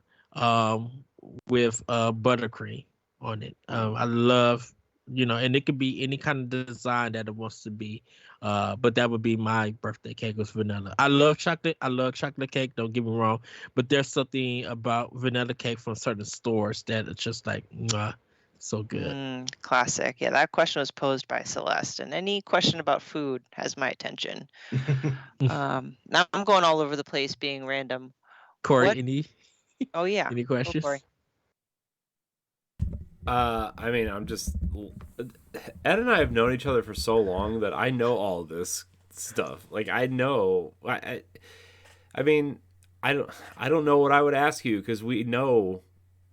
with buttercream on it. I love, and it could be any kind of design that it wants to be. But that would be my birthday cake was vanilla. I love chocolate. I love chocolate cake. Don't get me wrong, but there's something about vanilla cake from certain stores that it's just like, mwah, so good. Classic. Yeah, that question was posed by Celeste, and any question about food has my attention. Now I'm going all over the place, being random. Corey, any? Oh yeah. Any questions? I mean, I'm just Ed and I have known each other for so long that I know all this stuff. Like I know, I mean, I don't know what I would ask you because we know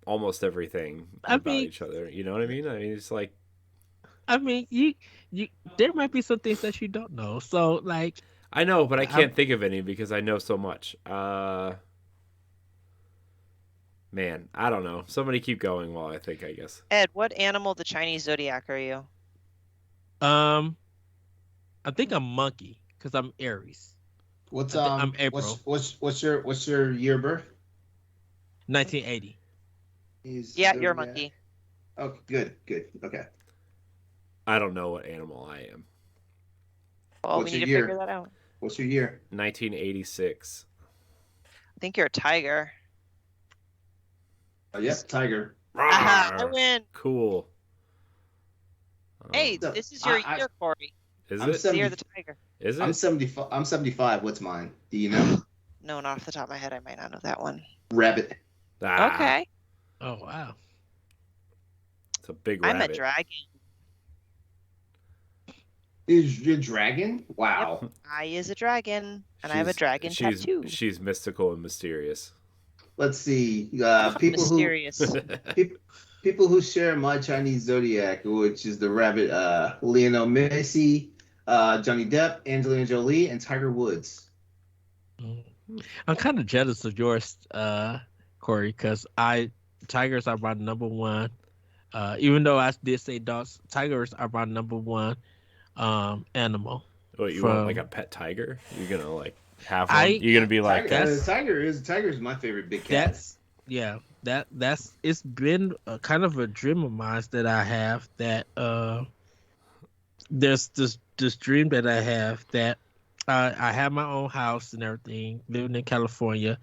almost everything about each other. You know what I mean? I mean, it's like, I mean, you there might be some things that you don't know. So like, I know, but I can't think of any because I know so much. Man, I don't know. Somebody keep going while I think, I guess. Ed, what animal the Chinese zodiac are you? I think I'm monkey because I'm Aries. I'm April. What's your year of birth? 1980. Yeah, you're a monkey. Oh, good. Okay. I don't know what animal I am. Well, we need to figure that out. What's your year? 1986. I think you're a tiger. Oh, yep, tiger. I win. Cool. Hey, this is your year, Corey. Is it? The year of the tiger. Is it? I'm 75. What's mine? Do you know? No, not off the top of my head. I might not know that one. Rabbit. Okay. Oh, wow. It's a big rabbit. I'm a dragon. Is your dragon? Wow. Yep. I is a dragon, and I have a dragon tattoo. She's mystical and mysterious. Let's see. Mysterious. People who share my Chinese zodiac, which is the rabbit, Lionel Messi, Johnny Depp, Angelina Jolie, and Tiger Woods. I'm kind of jealous of yours, Corey, because tigers are my number one. Even though I did say dogs, tigers are my number one animal. Wait, you want like a pet tiger? You're gonna like have one? You're gonna be like tiger is my favorite big cat. That's it's been kind of a dream of mine that I have. That there's this dream that I have that I have my own house and everything, living in California,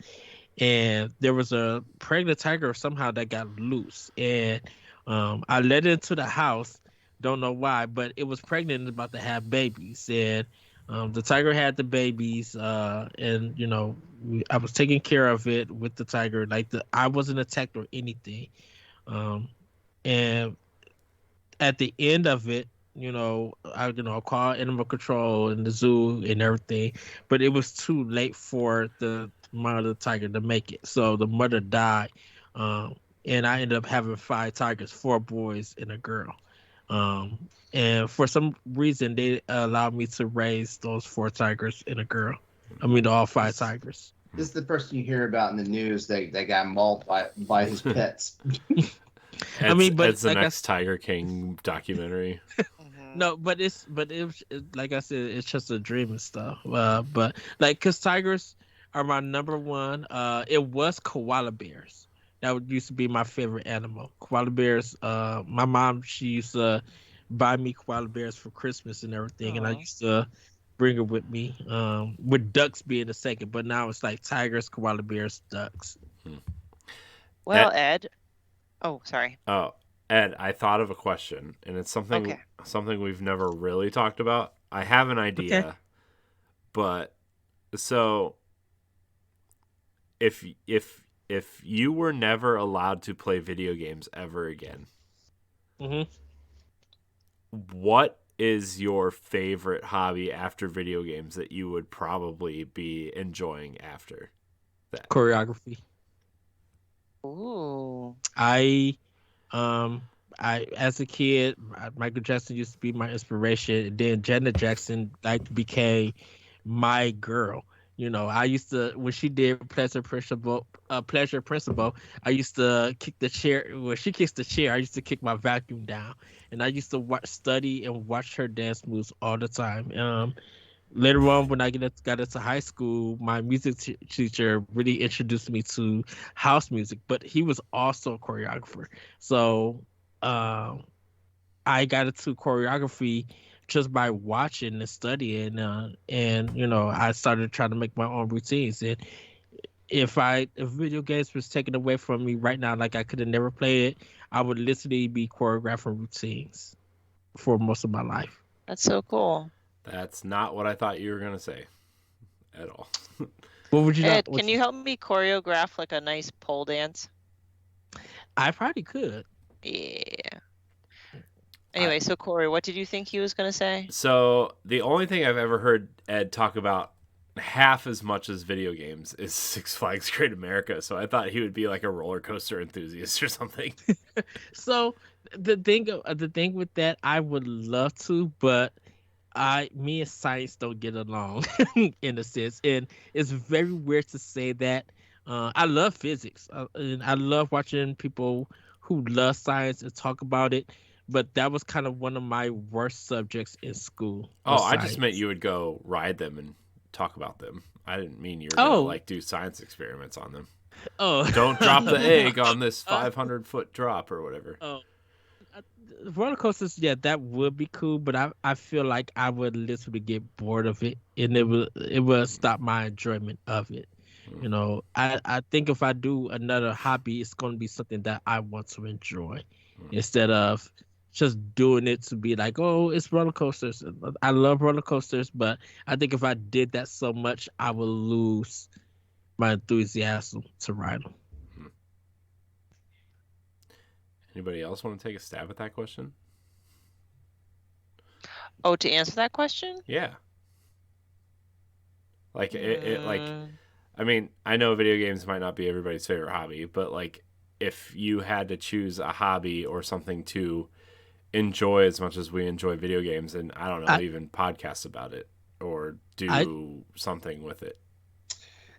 and there was a pregnant tiger somehow that got loose, and I let it into the house. Don't know why, but it was pregnant and about to have babies, and the tiger had the babies, and I was taking care of it with the tiger. I wasn't attacked or anything, and at the end of it, I called animal control and the zoo and everything, but it was too late for the mother of the tiger to make it, so the mother died, and I ended up having 5 tigers, 4 boys and a girl. And for some reason they allowed me to raise those 4 tigers and a girl. I mean, all 5 tigers. This is the person you hear about in the news that got mauled by his pets. I mean, but it's the next Tiger King documentary. No, but it was like I said, it's just a dream and stuff. But cause tigers are my number one. It was koala bears. That used to be my favorite animal. Koala bears. My mom, she used to buy me koala bears for Christmas and everything, and I Aw. used to bring her with me. With ducks being the second, but now it's like tigers, koala bears, ducks. Well, Ed. Oh, sorry. Oh, Ed, I thought of a question, and it's Okay. something we've never really talked about. I have an idea, Okay. but so if you were never allowed to play video games ever again, hmm what is your favorite hobby after video games that you would probably be enjoying after that? Choreography. Ooh. I um I as a kid, Michael Jackson used to be my inspiration, and then Janet Jackson like became my girl. You know, I used to when she did Pleasure Principle, I used to kick the chair. When she kicks the chair, I used to kick my vacuum down, and I used to study and watch her dance moves all the time. Later on, when I got into high school, my music teacher really introduced me to house music, but he was also a choreographer. So I got into choreography just by watching and studying, and I started trying to make my own routines. And if video games was taken away from me right now, like I could have never played it, I would literally be choreographing routines for most of my life. That's so cool. That's not what I thought you were gonna say at all. What would you Ed, not? can you help me choreograph like a nice pole dance? I probably could. Yeah. Anyway, so Corey, what did you think he was gonna say? So the only thing I've ever heard Ed talk about half as much as video games is Six Flags Great America. So I thought he would be like a roller coaster enthusiast or something. So the thing with that, I would love to, but me and science don't get along in a sense, and it's very weird to say that. I love physics, and I love watching people who love science and talk about it. But that was kind of one of my worst subjects in school. Oh, Was I just meant science. you would go ride them and talk about them. I didn't mean you were gonna Oh, like do science experiments on them. oh, Don't drop the egg on this 500-foot drop or whatever. oh. Roller coasters, yeah, that would be cool, but I feel like I would literally get bored of it, and it would stop my enjoyment of it. I think if I do another hobby, it's going to be something that I want to enjoy, instead of just doing it to be like, oh, it's roller coasters. I love roller coasters, but I think if I did that so much, I would lose my enthusiasm to ride them. Anybody else want to take a stab at that question? Oh, to answer that question? Yeah. Like it like Mm, I mean, I know video games might not be everybody's favorite hobby, but like if you had to choose a hobby or something to enjoy as much as we enjoy video games, and I don't know, I, even podcasts about it or I do something with it.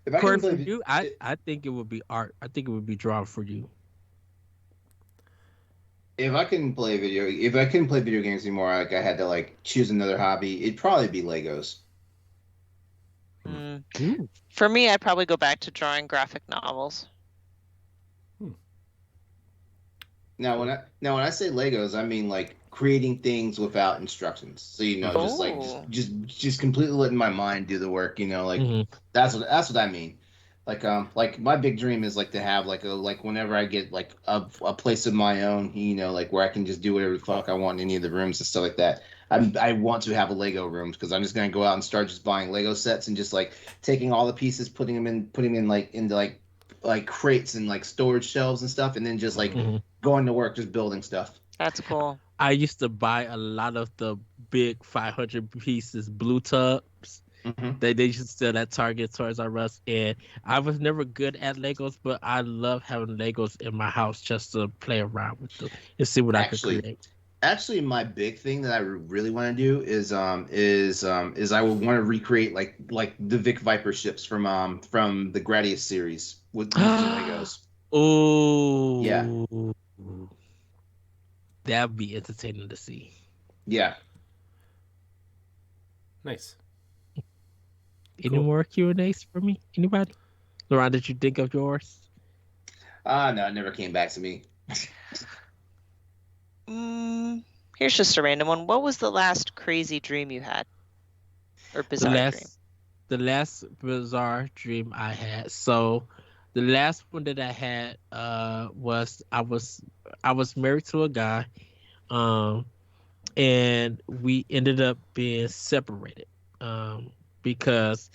If I Corey, can for play, you, I think it would be art. I think it would be drawn for you. if I couldn't play video games anymore, like I had to like choose another hobby, it'd probably be Legos. mm. Ooh. For me, I'd probably go back to drawing graphic novels. Now when I say Legos, I mean like creating things without instructions. So just like Oh. just completely letting my mind do the work. Like Mhm. that's what I mean. Like my big dream is like to have like whenever I get like a place of my own, like where I can just do whatever the fuck I want in any of the rooms and stuff like that. I want to have a Lego room because I'm just gonna go out and start just buying Lego sets and just like taking all the pieces, putting them in like into like crates and like storage shelves and stuff, and then just like Mhm. going to work just building stuff. That's cool. I used to buy a lot of the big 500 pieces blue tubs. Mm-hmm. They used to sell at Target, Toys R Us, and I was never good at Legos, but I love having Legos in my house just to play around with them and see what I could create. Actually, my big thing that I really want to do is I would want to recreate like the Vic Viper ships from the Gradius series with using Legos. Oh, Yeah. That'd be entertaining to see. Yeah. Nice. Any Cool. more Q&As for me? Anybody? LeRon, did you think of yours? No, it never came back to me. Here's just a random one. What was the last crazy dream you had? Or bizarre dream? The last bizarre dream I had. So the last one that I had was I was married to a guy, and we ended up being separated, because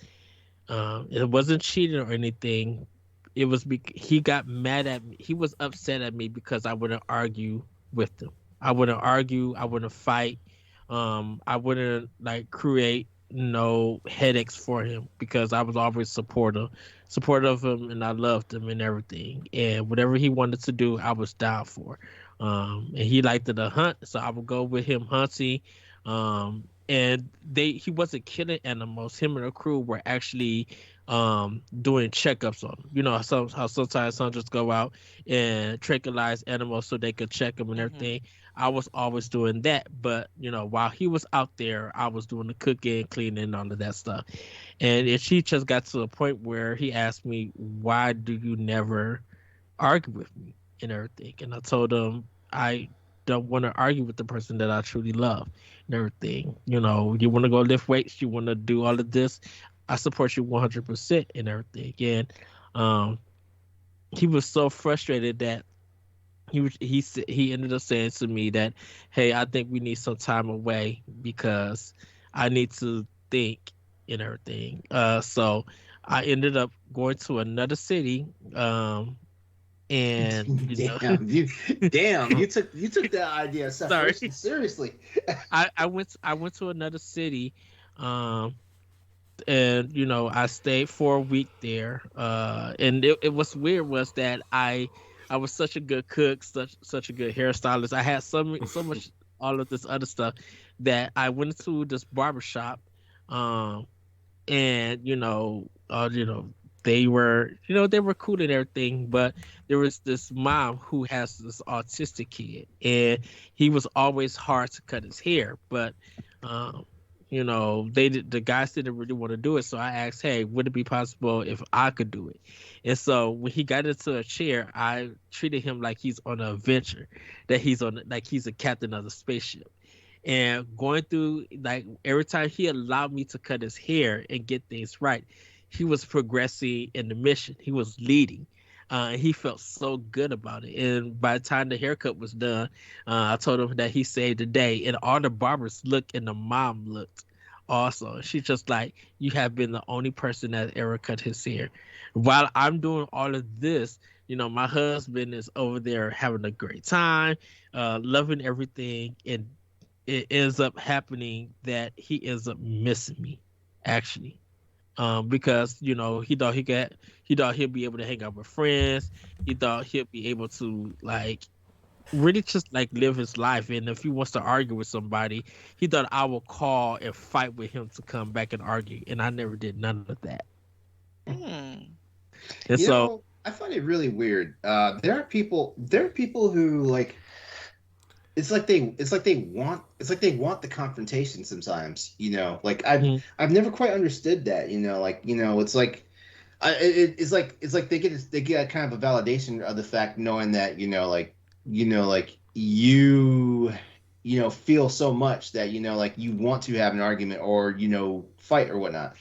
it wasn't cheating or anything. It was he got mad at me. He was upset at me because I wouldn't argue with him. I wouldn't argue. I wouldn't fight. I wouldn't like create no headaches for him because I was always supportive of him, and I loved him and everything. And whatever he wanted to do, I was down for. And he liked to hunt, so I would go with him hunting. And he wasn't killing animals. Him and the crew were actually doing checkups on them. You know how sometimes hunters go out and tranquilize animals so they could check them and everything. I was always doing that, but while he was out there, I was doing the cooking, cleaning, and all of that stuff. And she just got to a point where he asked me, "Why do you never argue with me and everything?" And I told him I don't want to argue with the person that I truly love and everything. You want to go lift weights, you want to do all of this, I support you 100% and everything. And he was so frustrated that he ended up saying to me that, "Hey, I think we need some time away because I need to think and everything." So I ended up going to another city. And damn, you took that idea of separation seriously. I went to another city, and I stayed for a week there. And it was weird was that I was such a good cook, such a good hairstylist. I had so much all of this other stuff that I went into this barbershop, and they were cool and everything, but there was this mom who has this autistic kid, and he was always hard to cut his hair, but the guys didn't really want to do it. So I asked, "Hey, would it be possible if I could do it?" And so when he got into a chair, I treated him like he's on an adventure, that he's a captain of the spaceship. And going through, like, every time he allowed me to cut his hair and get things right, he was progressing in the mission. He was leading. And he felt so good about it. And by the time the haircut was done, I told him that he saved the day. And all the barbers looked, and the mom looked also. She's just like, "You have been the only person that ever cut his hair." While I'm doing all of this, my husband is over there having a great time, loving everything. And it ends up happening that he ends up missing me, actually. Because he thought he'll be able to hang out with friends. He thought he'll be able to really just live his life. And if he wants to argue with somebody, he thought I would call and fight with him to come back and argue. And I never did none of that. And I find it really weird. There are people who it's like they want the confrontation sometimes. I've never quite understood that. It's like they get kind of a validation of the fact, knowing that you feel so much that you want to have an argument or fight or whatnot.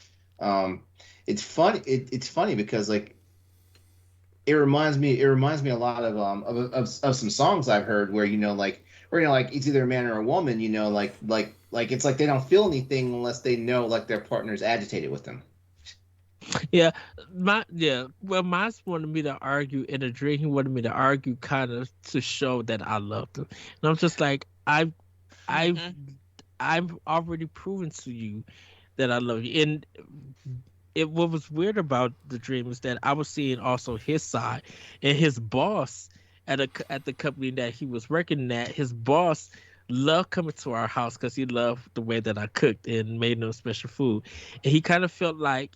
It's funny. It's funny because it reminds me a lot of some songs I've heard where it's either a man or a woman, it's like they don't feel anything unless they know their partner's agitated with them. Well, Miles wanted me to argue in a dream. He wanted me to argue kind of to show that I loved him. And I'm just like, I've already proven to you that I love you. And what was weird about the dream is that I was seeing also his side, and his boss at the company that he was working at. His boss loved coming to our house because he loved the way that I cooked and made no special food. And he kind of felt like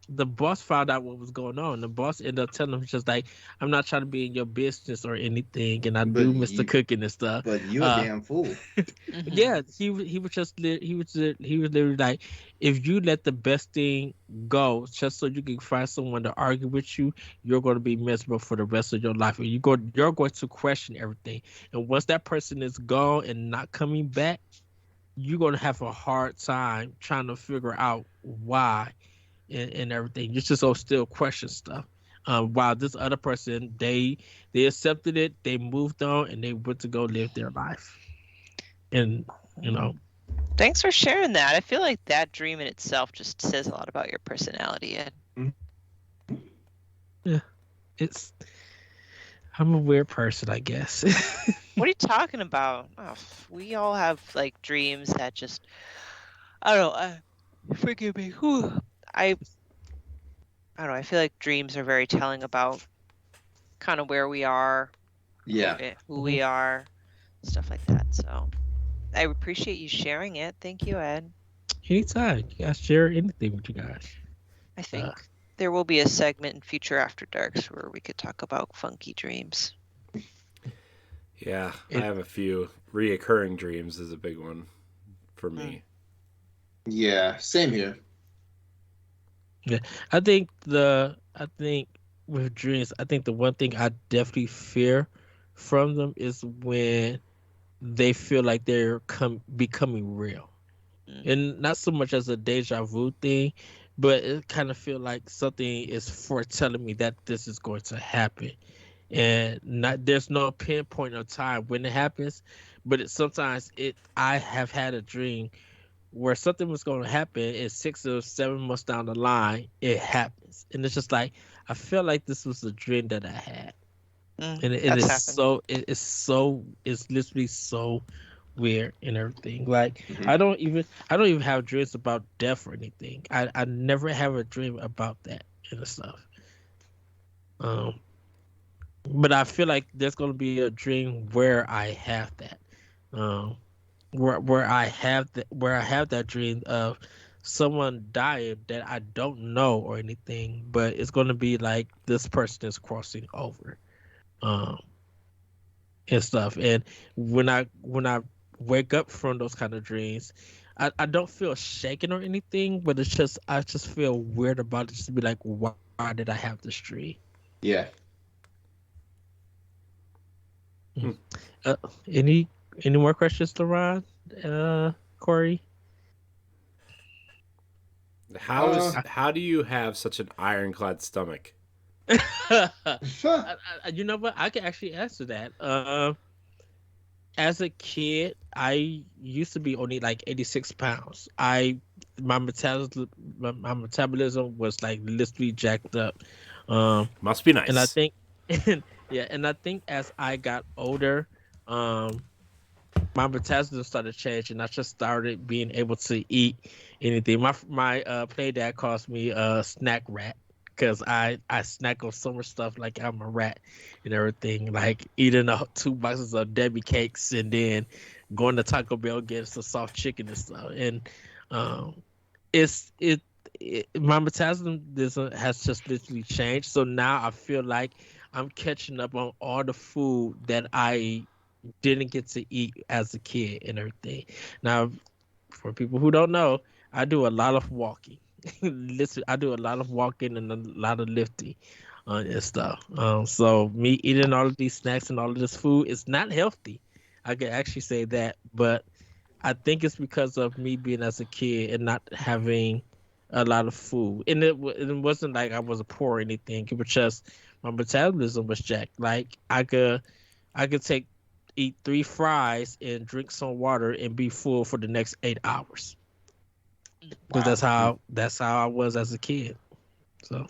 the boss found out what was going on. The boss ended up telling him just like, "I'm not trying to be in your business or anything, and I But do miss the you- cooking and stuff." But you a damn fool. Mhm. Yeah, he was just he was literally like, if you let the best thing go just so you can find someone to argue with you, you're going to be miserable for the rest of your life, and you're going to question everything. And once that person is gone and not coming back, you're going to have a hard time trying to figure out why and everything. You just still question stuff. While this other person, they accepted it, they moved on, and they went to go live their life. And you know, Thanks for sharing that. I feel like that dream in itself just says a lot about your personality. And it's I'm a weird person, I guess. what are you talking about? Oh, we all have like dreams that just, I don't know. Forgive me. Whew. I don't know. I feel like dreams are very telling about kind of where we are, Yeah. who we are, stuff like that. So I appreciate you sharing it. Thank you, Ed. Anytime, you guys share anything with you guys. I think there will be a segment in future After Darks where we could talk about funky dreams. Yeah, I have a few. Reoccurring dreams is a big one for me. Yeah. Same here. I think with dreams, I think the one thing I definitely fear from them is when they feel like they're becoming real. And not so much as a deja vu thing, but it kind of feel like something is foretelling me that this is going to happen, and not there's no pinpoint of time when it happens, but sometimes I have had a dream where something was going to happen, and 6 or 7 months down the line it happens, and it's just like I feel like this was a dream that I had, and it That's is happened. it's literally so weird and everything. Like Mhm. I don't even have dreams about death or anything. I never have a dream about that and stuff. But I feel like there's gonna be a dream where I have that. Um, where I have that dream of someone dying that I don't know or anything, but it's gonna be like this person is crossing over. Um, and stuff. And when I wake up from those kind of dreams, I don't feel shaken or anything, but it's just I just feel weird about it. Just to be like, why did I have this dream? Yeah. Uh, any more questions, LeRon? Corey? How do you have such an ironclad stomach? You know what? I can actually answer that. As a kid, I used to be only like 86 pounds. My metabolism was like literally jacked up. Must be nice. And I think, yeah, and I think as I got older, my metabolism started changing. I just started being able to eat anything. My play dad calls me a snack rat because I snack on so much stuff like I'm a rat and everything. Like eating 2 boxes of Debbie cakes and then going to Taco Bell getting some soft chicken and stuff. And it's it. My metabolism has just literally changed. So now I feel like I'm catching up on all the food that I didn't get to eat as a kid and everything. Now, for people who don't know, I do a lot of walking. Listen, I do a lot of walking and a lot of lifting and stuff. So me eating all of these snacks and all of this food is not healthy. I can actually say that, but I think it's because of me being as a kid and not having a lot of food. And it wasn't like I was poor or anything. It was just my metabolism was jacked. Like I could eat 3 fries and drink some water and be full for the next 8 hours. Because that's how I was as a kid. So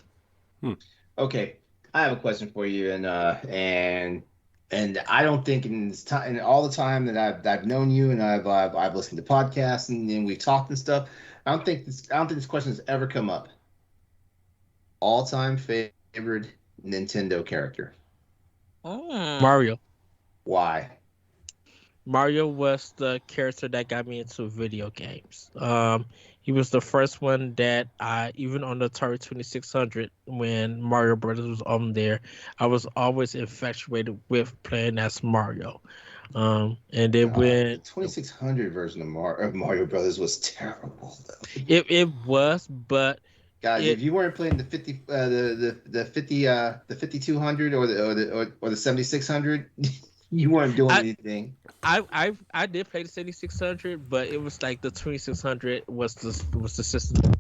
Okay. I have a question for you, and I don't think in this time, in all the time that I've known you, and I've listened to podcasts and we've talked and stuff, I don't think this question has ever come up. All time favorite Nintendo character. Mario. Why? Mario was the character that got me into video games. He was the first one that I, even on the Atari 2600, when Mario Brothers was on there, I was always infatuated with playing as Mario. And then The when 2600 version of Mario Brothers was terrible, though. it was, but Guys, it if you weren't playing the 50, the 50, the 5200 or the 7600, you weren't doing I anything. I did play the 7600, but it was like the 2600 was the system.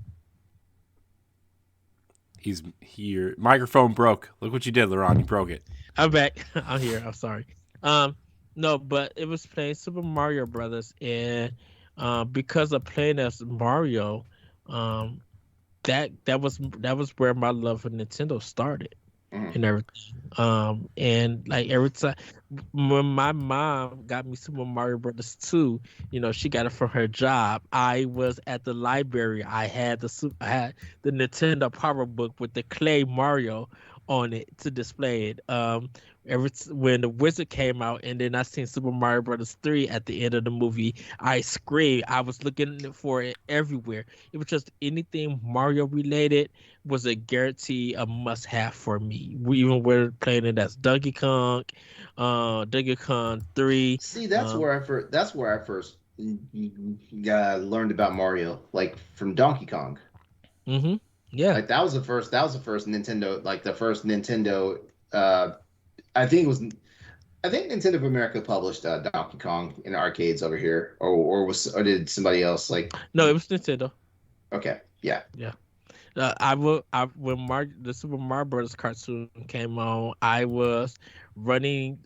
He's here. Microphone broke. Look what you did, LeRon. You broke it. I'm back. I'm here. I'm sorry. No, but it was playing Super Mario Brothers, and because of playing as Mario, um, that was where my love for Nintendo started Mhm. and everything. And like every time when my mom got me Super Mario Brothers 2, she got it from her job. I was at the library. I had the Nintendo Power Book with the clay Mario on it to display it. When the Wizard came out, and then I seen Super Mario Brothers 3 at the end of the movie, I screamed. I was looking for it everywhere. It was just anything Mario related was a guarantee, a must have for me. We even were playing it as Donkey Kong 3. See, that's where I first learned about Mario, like from Donkey Kong. Mm-hmm. Yeah. Like that was the first Nintendo, like the first Nintendo. I think Nintendo of America published Donkey Kong in arcades over here, or did somebody else like? No, it was Nintendo. Okay, yeah. Yeah. When the Super Mario Brothers cartoon came on, I was running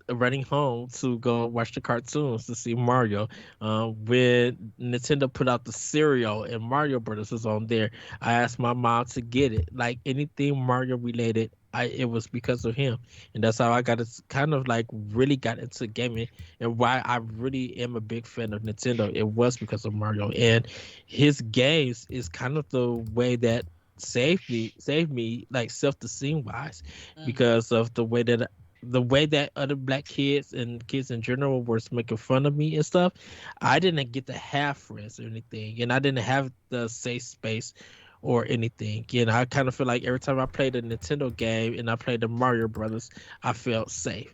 running home to go watch the cartoons to see Mario. When Nintendo put out the cereal and Mario Brothers was on there, I asked my mom to get it. Like anything Mario related, it was because of him, and that's how I got kind of like really got into gaming, and why I really am a big fan of Nintendo. It was because of Mario, and his games is kind of the way that saved me like self-esteem wise, because of the way that other black kids and kids in general were making fun of me and stuff. I didn't get to have friends or anything, and I didn't have the safe space or anything. I kind of feel like every time I played a Nintendo game and I played the Mario Brothers, I felt safe.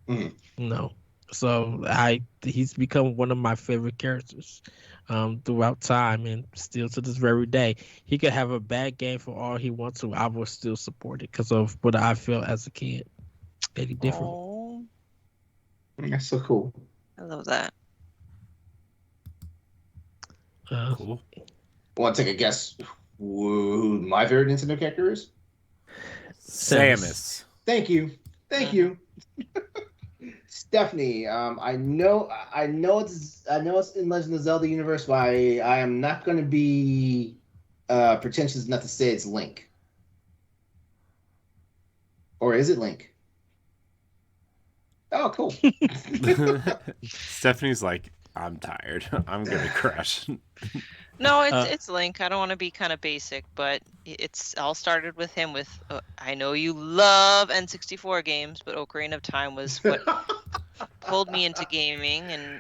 Mhm. So he's become one of my favorite characters throughout time, and still to this very day. He could have a bad game for all he wants to. I will still support it because of what I felt as a kid that he did for me. Oh, That's so cool. I love that. Cool. Want to take a guess who my favorite Nintendo character is? Samus. Thank you. Stephanie, I know it's in Legend of Zelda universe, but I am not going to be pretentious enough to say it's Link. Or is it Link? Oh, cool. Stephanie's like, I'm tired. I'm gonna crash. No, it's Link. I don't want to be kind of basic, but it's all started with him. I know you love N64 games, but Ocarina of Time was what pulled me into gaming, and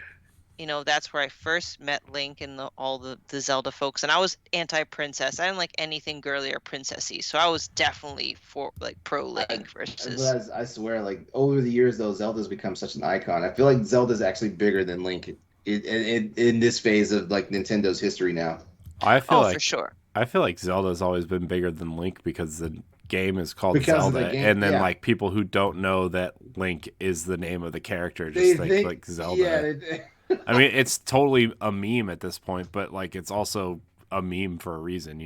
that's where I first met Link and all the Zelda folks. And I was anti-princess. I didn't like anything girly or princessy, so I was definitely for like pro Link versus. I swear, like over the years, though, Zelda's become such an icon. I feel like Zelda's actually bigger than Link in this phase of like Nintendo's history now. For sure. I feel like Zelda's always been bigger than Link because the game is called Because of Zelda, the game, and then yeah. like people who don't know that Link is the name of the character just think like Zelda. Yeah, I mean, it's totally a meme at this point, but like it's also a meme for a reason,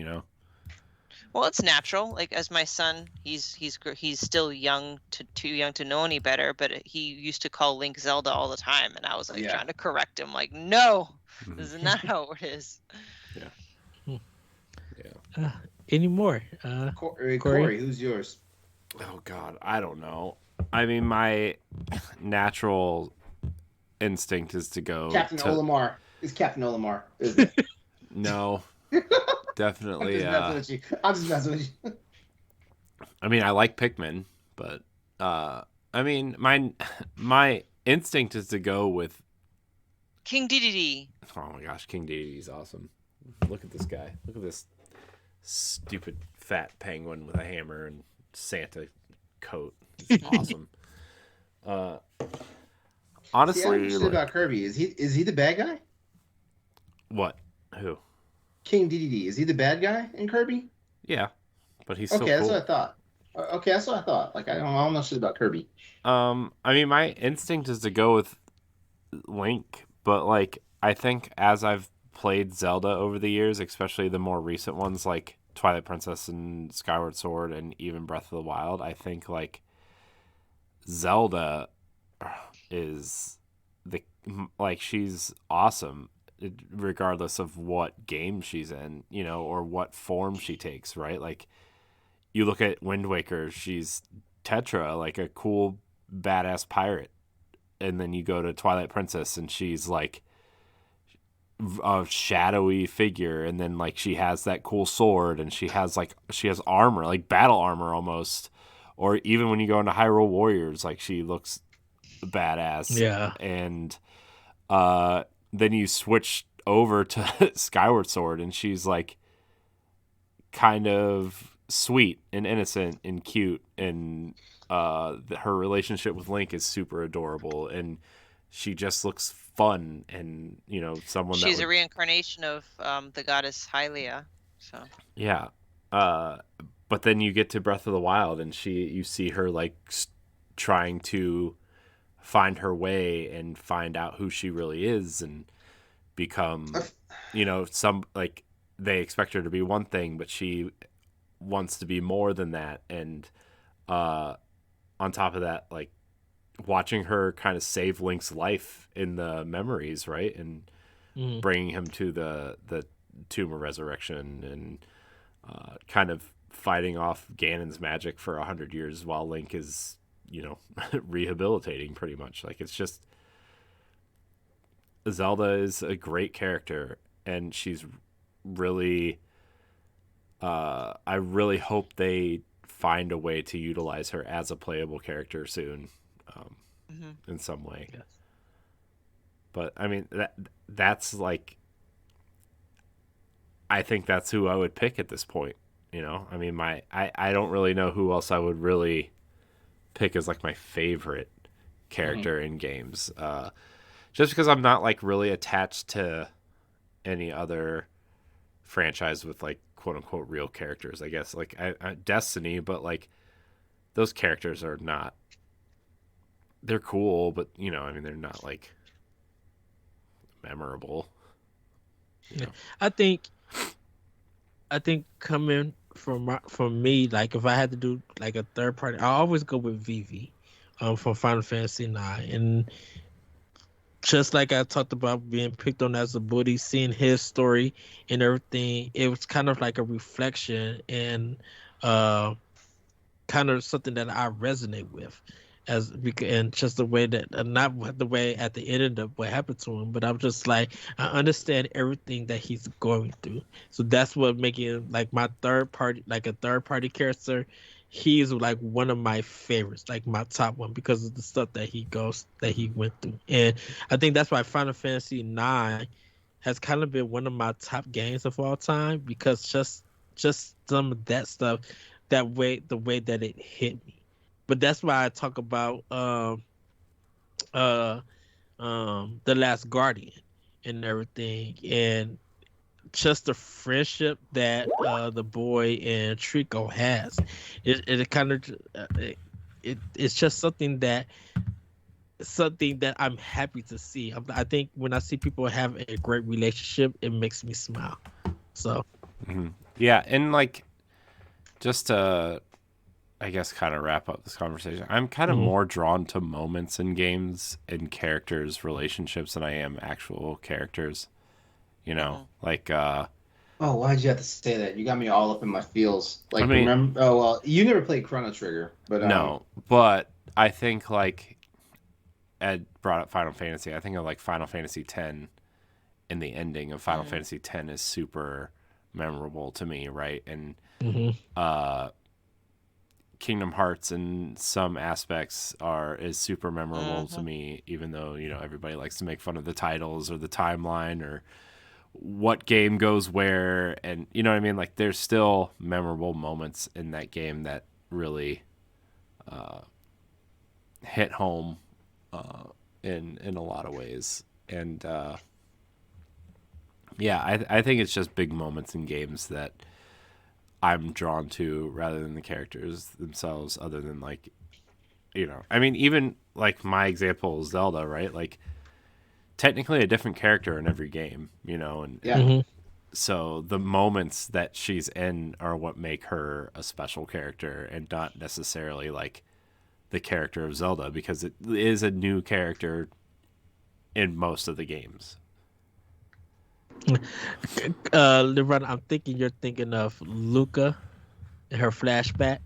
Well, it's natural. Like as my son, he's still too young to know any better. But he used to call Link Zelda all the time, and I was like trying to correct him, like, no, this is not how it is. Any more? Corey, who's yours? Oh God, I don't know. I mean, my natural instinct is to go Captain to Olimar. It's Captain Olimar. Isn't it? No, definitely. I'm just messing with you. I mean, I like Pikmin, but I mean, my instinct is to go with King Dedede. Oh my gosh, King Dedede is awesome. Look at this guy. Look at this stupid fat penguin with a hammer and Santa coat. It's awesome. See, I Honestly, understood about Kirby. Is he the bad guy? what? Who? King DDD. Is he the bad guy in Kirby? Yeah, but he's Okay, so that's cool. what I thought. Okay, that's what I thought. Like, I don't know shit about Kirby. I mean, my instinct is to go with Link, but like, I think as I've played Zelda over the years, especially the more recent ones like Twilight Princess and Skyward Sword and even Breath of the Wild, I think like Zelda is she's awesome regardless of what game she's in, or what form she takes, right? Like you look at Wind Waker, she's Tetra, like a cool badass pirate. And then you go to Twilight Princess and she's like a shadowy figure, and then like she has that cool sword and she has armor, like battle armor almost. Or even when you go into Hyrule Warriors, like she looks badass. Yeah. And then you switch over to Skyward Sword and she's like kind of sweet and innocent and cute, and her relationship with Link is super adorable, and she just looks fun, and someone She's a reincarnation of the goddess Hylia. So yeah. But then you get to Breath of the Wild and you see her like trying to find her way and find out who she really is and become some, like, they expect her to be one thing, but she wants to be more than that. And on top of that, like, watching her kind of save Link's life in the memories, right? And bringing him to the Tomb of Resurrection, and kind of fighting off Ganon's magic for 100 years while Link is, rehabilitating pretty much. Like, it's just, Zelda is a great character, and she's really, I really hope they find a way to utilize her as a playable character soon, in some way. Yes. But I mean, that's like, I think that's who I would pick at this point. I mean, I don't really know who else I would really pick as like my favorite character in games. Just because I'm not like really attached to any other franchise with like quote unquote real characters, I guess. Like Destiny, but like those characters are not. They're cool, but I mean, they're not like memorable. I think coming from me, like if I had to do like a third party, I always go with Vivi, from Final Fantasy IX, and just like I talked about being picked on as a bully, seeing his story and everything, it was kind of like a reflection and kind of something that I resonate with, and just the way that, not the way at the end of what happened to him, but I'm just like, I understand everything that he's going through. So that's what making him like my third party, like a third party character. He's like one of my favorites, like my top one, because of the stuff that he went through. And I think that's why Final Fantasy IX has kind of been one of my top games of all time, because just some of that stuff, the way that it hit me. But that's why I talk about The Last Guardian and everything, and just the friendship that the boy and Trico has. It kind of it's just something that I'm happy to see. I think when I see people have a great relationship, it makes me smile. So yeah, and like, just to, I guess, kind of wrap up this conversation, I'm kind of more drawn to moments in games and characters' relationships than I am actual characters. Like, oh, why'd you have to say that? You got me all up in my feels. Like, I mean, remember? Oh well, you never played Chrono Trigger, but no. But I think, like, Ed brought up Final Fantasy. I think of like Final Fantasy X, and the ending of Final Fantasy X is super memorable to me, right? And Kingdom Hearts in some aspects is super memorable to me, even though everybody likes to make fun of the titles or the timeline or what game goes where, and you know what I mean. Like there's still memorable moments in that game that really hit home in a lot of ways, and yeah, I think it's just big moments in games that I'm drawn to rather than the characters themselves. Other than like, I mean, even like my example, Zelda, right? Like technically a different character in every game, and Yeah. Mhm. so the moments that she's in are what make her a special character and not necessarily like the character of Zelda, because it is a new character in most of the games. LeRon, I'm thinking you're thinking of Luca and her flashback.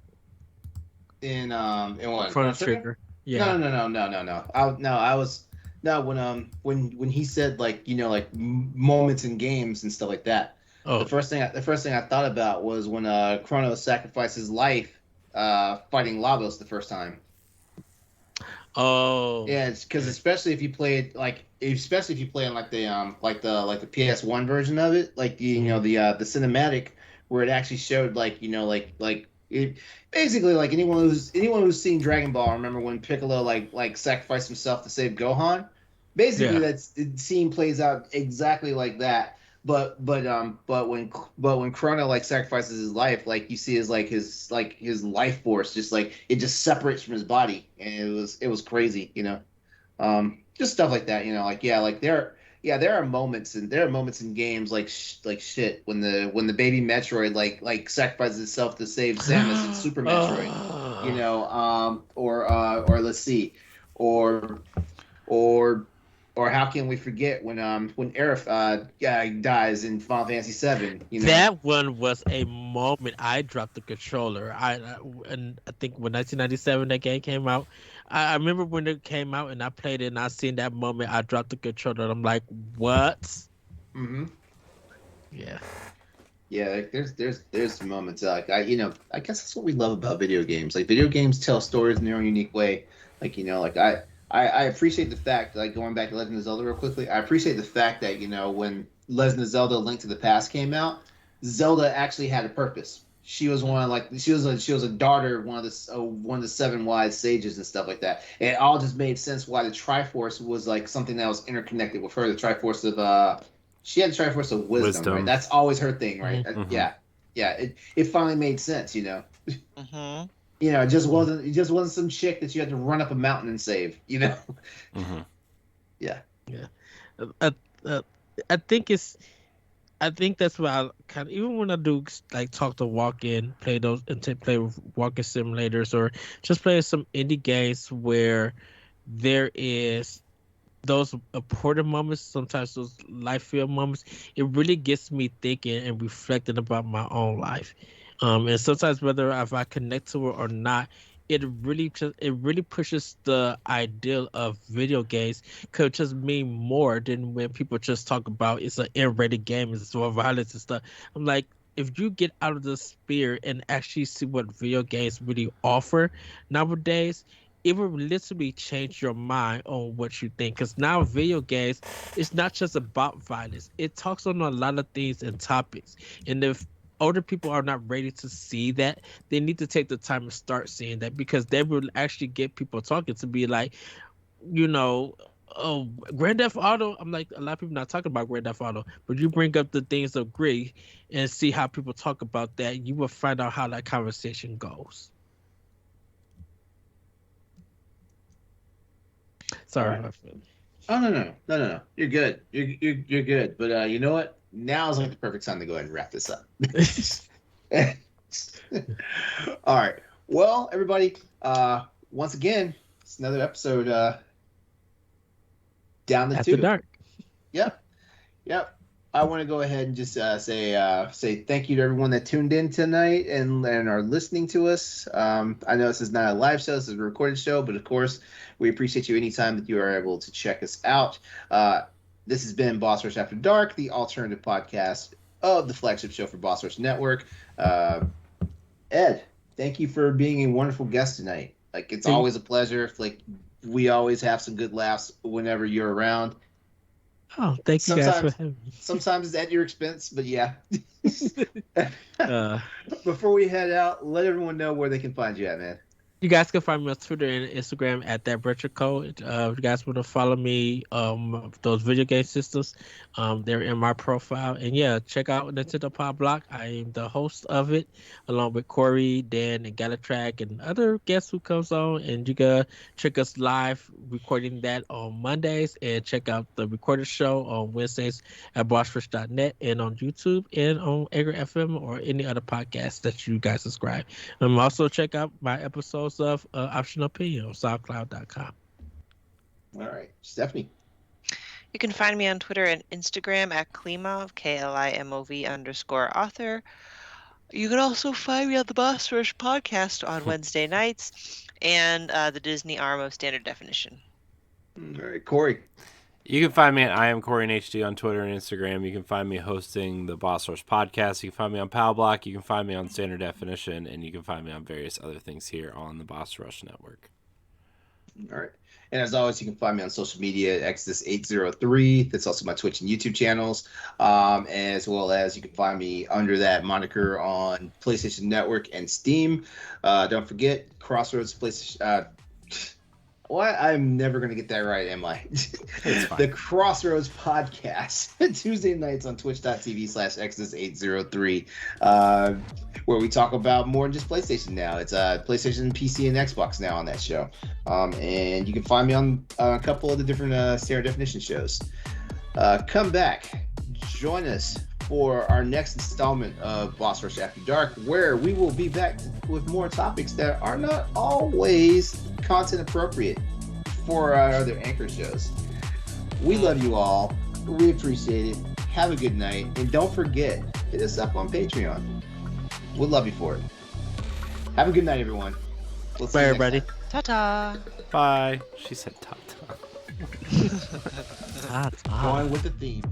In what? Chrono Chrono Trigger? Trigger. No, Yeah. no, no, no, no, no. I was no when he said like like moments in games and stuff like that. Oh. The first thing I thought about was when Chrono sacrificed his life fighting Lavos the first time. Oh. Yeah, it's because especially if you played especially if you play on like the PS1 version of it, like the cinematic where it actually showed like it basically like anyone who's seen Dragon Ball, remember when Piccolo like sacrificed himself to save Gohan? Basically, Yeah. the scene plays out exactly like that. But when Chrono like sacrifices his life, like you see his life force just like it just separates from his body, and it was crazy, just stuff like that, like there are moments in games like shit when the baby Metroid like sacrifices itself to save Samus in Super Metroid, or let's see, or or or how can we forget when Aerith dies in Final Fantasy VII? That one was a moment I dropped the controller. And I think when 1997 that game came out, I remember when it came out and I played it and I seen that moment. I dropped the controller. And I'm like, what? Mm-hmm. Yeah. Yeah, like there's moments I guess that's what we love about video games. Like video games tell stories in their own unique way. Like I appreciate the fact, like going back to Legend of Zelda real quickly. I appreciate the fact that when Legend of Zelda: Link to the Past came out, Zelda actually had a purpose. She was she was a daughter of one of the seven wise sages and stuff like that. And it all just made sense why the Triforce was like something that was interconnected with her. The Triforce of she had the Triforce of wisdom, right? That's always her thing, right? Mm-hmm. Yeah. It finally made sense, Mm-hmm. It just wasn't some chick that you had to run up a mountain and save, Mm-hmm. Yeah. Yeah. I think that's why I kind of, even when I do like talk to walk-in, play those and play with walking simulators or just play some indie games where there is those important moments, sometimes those life feel moments, it really gets me thinking and reflecting about my own life. And sometimes whether if I connect to it or not, it really pushes the ideal of video games could just mean more than when people just talk about it's an R-rated game, it's for violence and stuff. I'm like, if you get out of the sphere and actually see what video games really offer nowadays, it will literally change your mind on what you think. Because now video games, it's not just about violence. It talks on a lot of things and topics. And if older people are not ready to see that, they need to take the time to start seeing that, because they will actually get people talking to be like, oh, Grand Theft Auto. I'm like, a lot of people not talking about Grand Theft Auto, but you bring up the things of Grig and see how people talk about that, you will find out how that conversation goes. Sorry. All right. Oh no. You're good. You're good. But you know what? Now's like the perfect time to go ahead and wrap this up. All right. Well, everybody, once again, it's another episode down the After tube. dark. Yep. I want to go ahead and just say thank you to everyone that tuned in tonight and are listening to us. I know this is not a live show, this is a recorded show, but of course, we appreciate you anytime that you are able to check us out. This has been Boss Rush After Dark, the alternative podcast of the flagship show for Boss Rush Network. Ed, thank you for being a wonderful guest tonight. Like, it's always a pleasure. Like, we always have some good laughs whenever you're around. Oh, thank you guys for having me. Sometimes it's at your expense, but yeah. Uh, Before we head out, let everyone know where they can find you at, man. You guys can find me on Twitter and Instagram at that retro code. If you guys want to follow me, those video game systems, they're in my profile. And yeah, check out Nintendo Pop Block. I am the host of it, along with Corey, Dan, and Galatrack, and other guests who comes on. And you can check us live recording that on Mondays, and check out the recorded show on Wednesdays at bossfish.net and on YouTube and on Anchor FM or any other podcast that you guys subscribe. Also check out my episodes of Optional Opinion on SoundCloud.com. All right, Stephanie. You can find me on Twitter and Instagram at Klimov, KLIMOV_author. You can also find me on the Boss Rush podcast on Wednesday nights and the Disney Arm of Standard Definition. All right, Corey. You can find me at I am Corey in HD on Twitter and Instagram. You can find me hosting the Boss Rush podcast. You can find me on Pal Block. You can find me on Standard Definition, and you can find me on various other things here on the Boss Rush Network. All right. And as always, you can find me on social media at Exodus803. That's also my Twitch and YouTube channels. As well as you can find me under that moniker on PlayStation Network and Steam. Don't forget, Crossroads PlayStation. Why? I'm never going to get that right, am I? It's fine. The Crossroads Podcast, Tuesday nights on twitch.tv/Exodus803, where we talk about more than just PlayStation now. It's PlayStation, PC, and Xbox now on that show. And you can find me on a couple of the different Standard Definition shows. Come back. Join us for our next installment of Boss Rush After Dark, where we will be back with more topics that are not always content appropriate for our other anchor shows. We love you all. We appreciate it. Have a good night. And don't forget, hit us up on Patreon. We'll love you for it. Have a good night, everyone. We'll see Bye, you next everybody. time. Ta-ta! Bye. She said ta-ta. Ta-ta. Going with the theme.